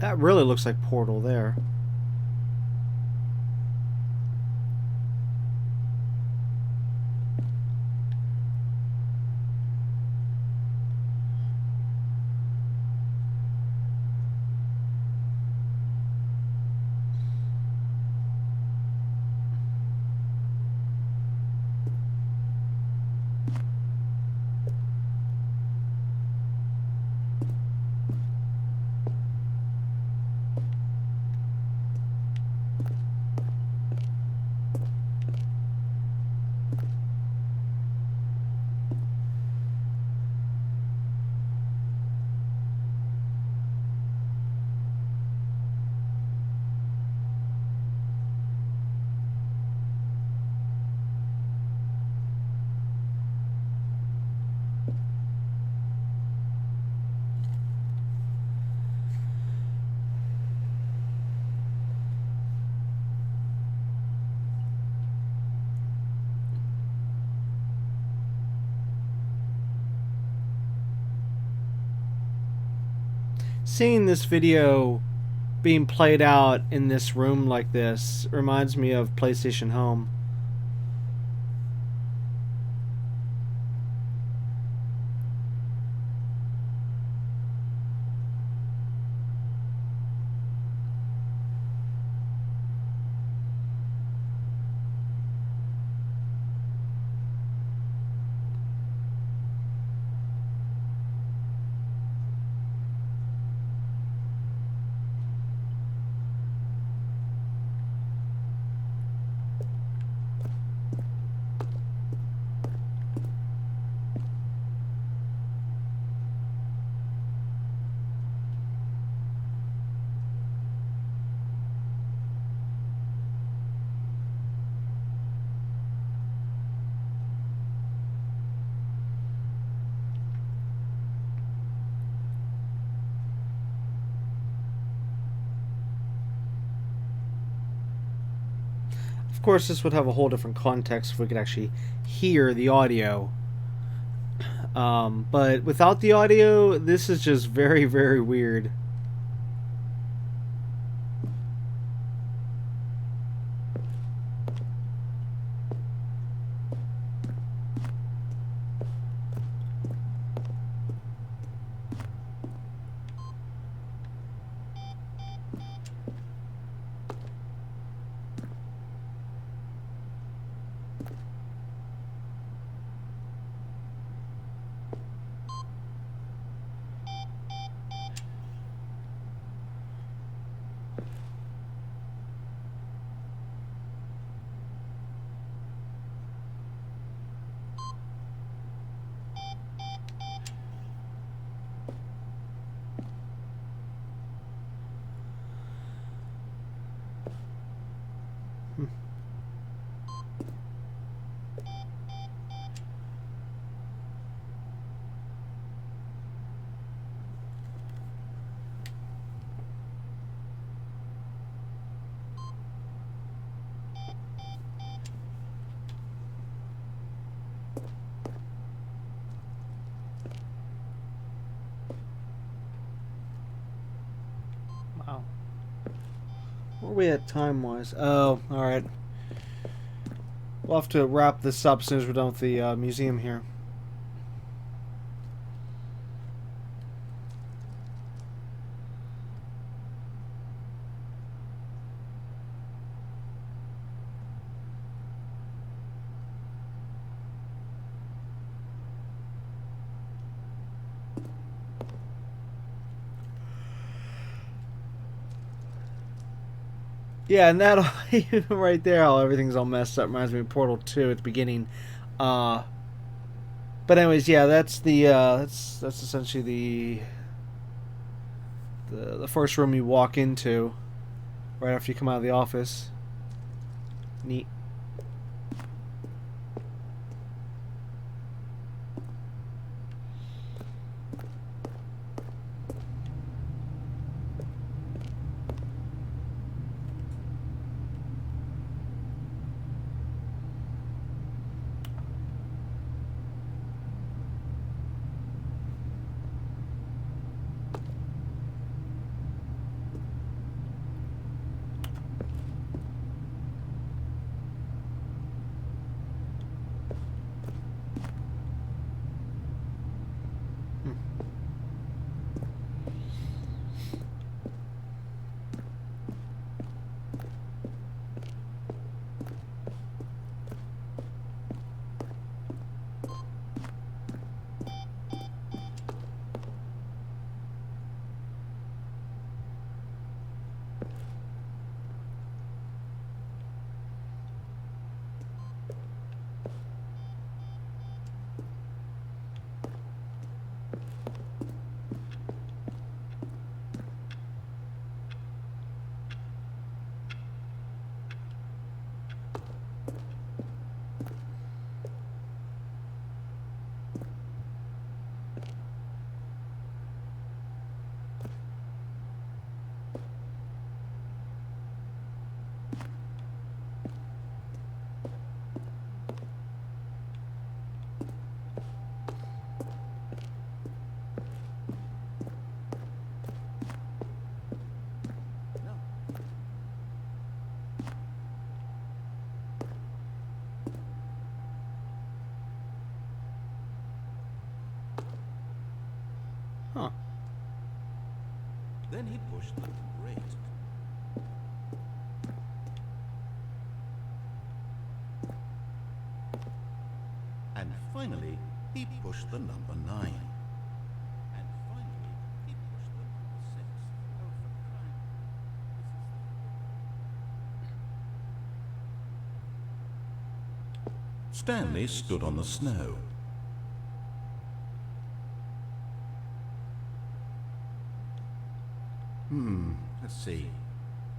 That really looks like Portal there. Seeing this video being played out in this room like this reminds me of PlayStation Home. course, this would have a whole different context if we could actually hear the audio. But without the audio, this is just very, very weird. Wow. Where are we at time-wise? Oh, alright. We'll have to wrap this up as soon as we're done with the museum here. Yeah, and that right there, how everything's all messed up, reminds me of Portal 2 at the beginning. But anyways, yeah, that's the that's essentially the first room you walk into right after you come out of the office. Neat. Huh. Then he pushed the grate. And finally, he pushed the number 9. And finally, he pushed the number 6. Oh, for crying. Stanley stood on the snow. Let's see.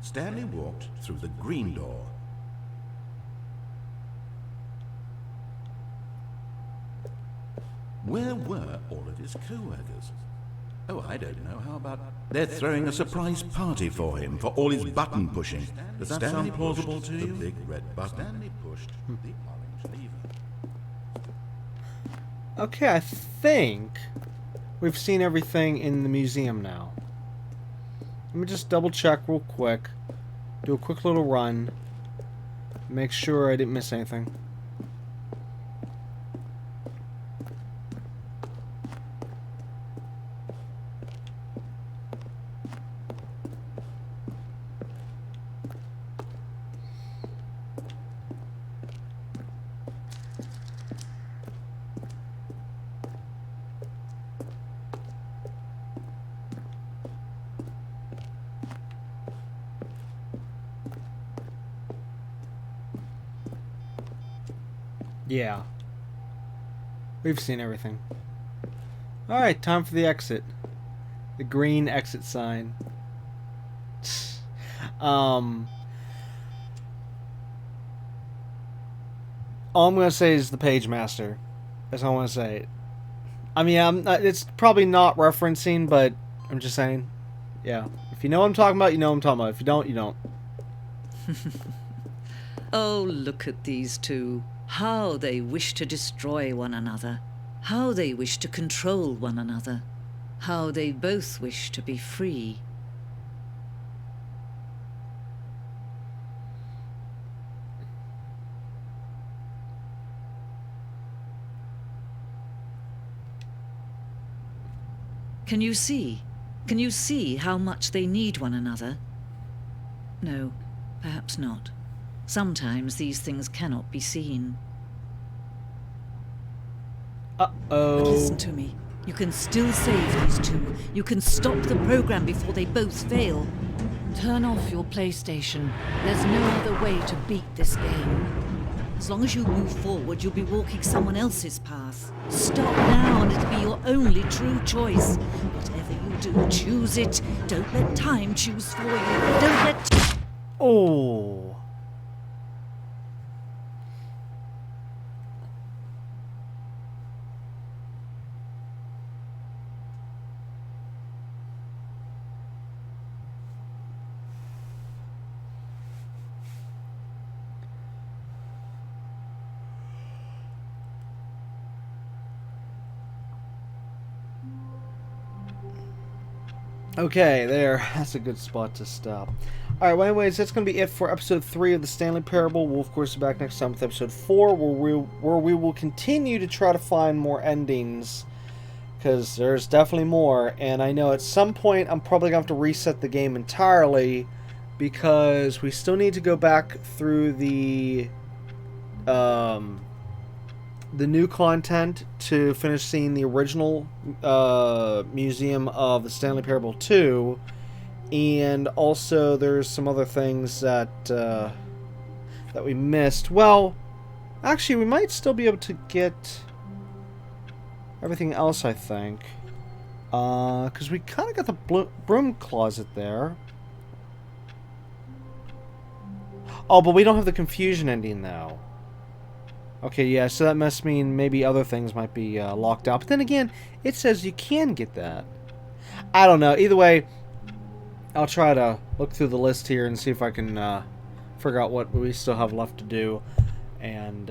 Stanley walked through the green door. Where were all of his co-workers? Oh, I don't know. How about... They're throwing a surprise party for him for all his button pushing. Does that sound plausible to you? The big red button. Stanley pushed the orange lever. Okay, I think we've seen everything in the museum now. Let me just double check real quick. Do a quick little run. Make sure I didn't miss anything. Yeah. We've seen everything. Alright, time for the exit. The green exit sign. All I'm gonna say is the page master. That's all I want to say. I mean, it's probably not referencing, but I'm just saying. Yeah. If you know what I'm talking about, you know what I'm talking about. If you don't, you don't. Oh, look at these two. How they wish to destroy one another. How they wish to control one another. How they both wish to be free. Can you see? Can you see how much they need one another? No, perhaps not. Sometimes these things cannot be seen. Uh-oh. But listen to me. You can still save these two. You can stop the program before they both fail. Turn off your PlayStation. There's no other way to beat this game. As long as you move forward, you'll be walking someone else's path. Stop now and it'll be your only true choice. Whatever you do, choose it. Don't let time choose for you. Don't let... Oh. Okay, there. That's a good spot to stop. Alright, well anyways, that's going to be it for episode 3 of the Stanley Parable. We'll of course be back next time with episode 4, where we will continue to try to find more endings. Because there's definitely more, and I know at some point I'm probably going to have to reset the game entirely, because we still need to go back through the new content to finish seeing the original museum of the Stanley Parable 2, and also there's some other things that that we missed. Well, actually, we might still be able to get everything else, I think, because we kind of got the Broom Closet there. Oh, but we don't have the confusion ending now. Okay, yeah, so that must mean maybe other things might be locked out. But then again, it says you can get that. I don't know. Either way, I'll try to look through the list here and see if I can figure out what we still have left to do. And,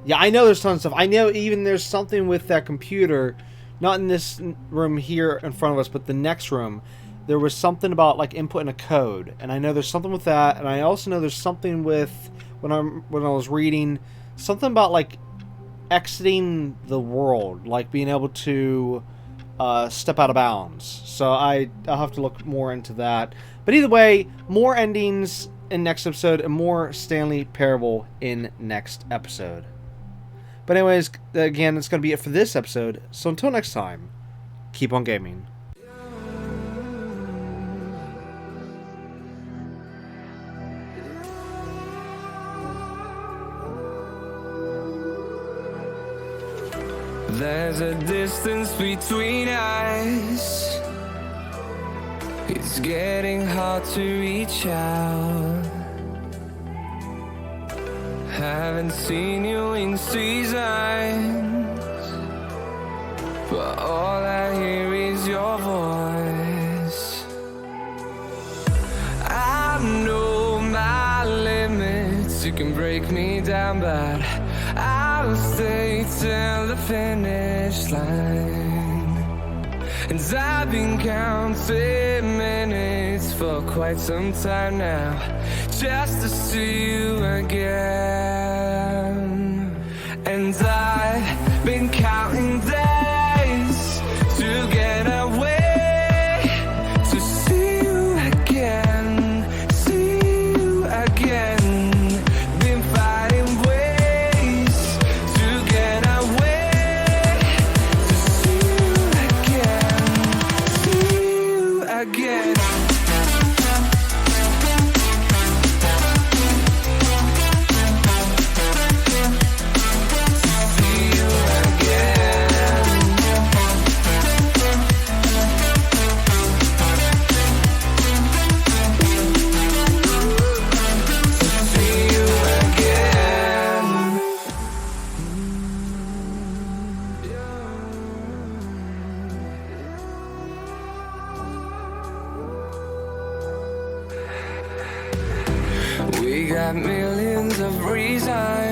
yeah, I know there's tons of stuff. I know even there's something with that computer, not in this room here in front of us, but the next room. There was something about, like, inputting a code. And I know there's something with that. And I also know there's something with, when I was reading... something about, like, exiting the world, like being able to step out of bounds. So I'll have to look more into that. But either way, more endings in next episode and more Stanley Parable in next episode. But anyways, again, that's going to be it for this episode. So until next time, keep on gaming. There's a distance between us. It's getting hard to reach out. Haven't seen you in seasons, but all I hear is your your voice. I know my limits, you can break me down, but I'll stay till the finish line. And I've been counting minutes for quite some time now, just to see you again. And I've been counting days to get away, to see you again, see you again. Been finding ways to get away, to see you again, see you again. We got millions of reasons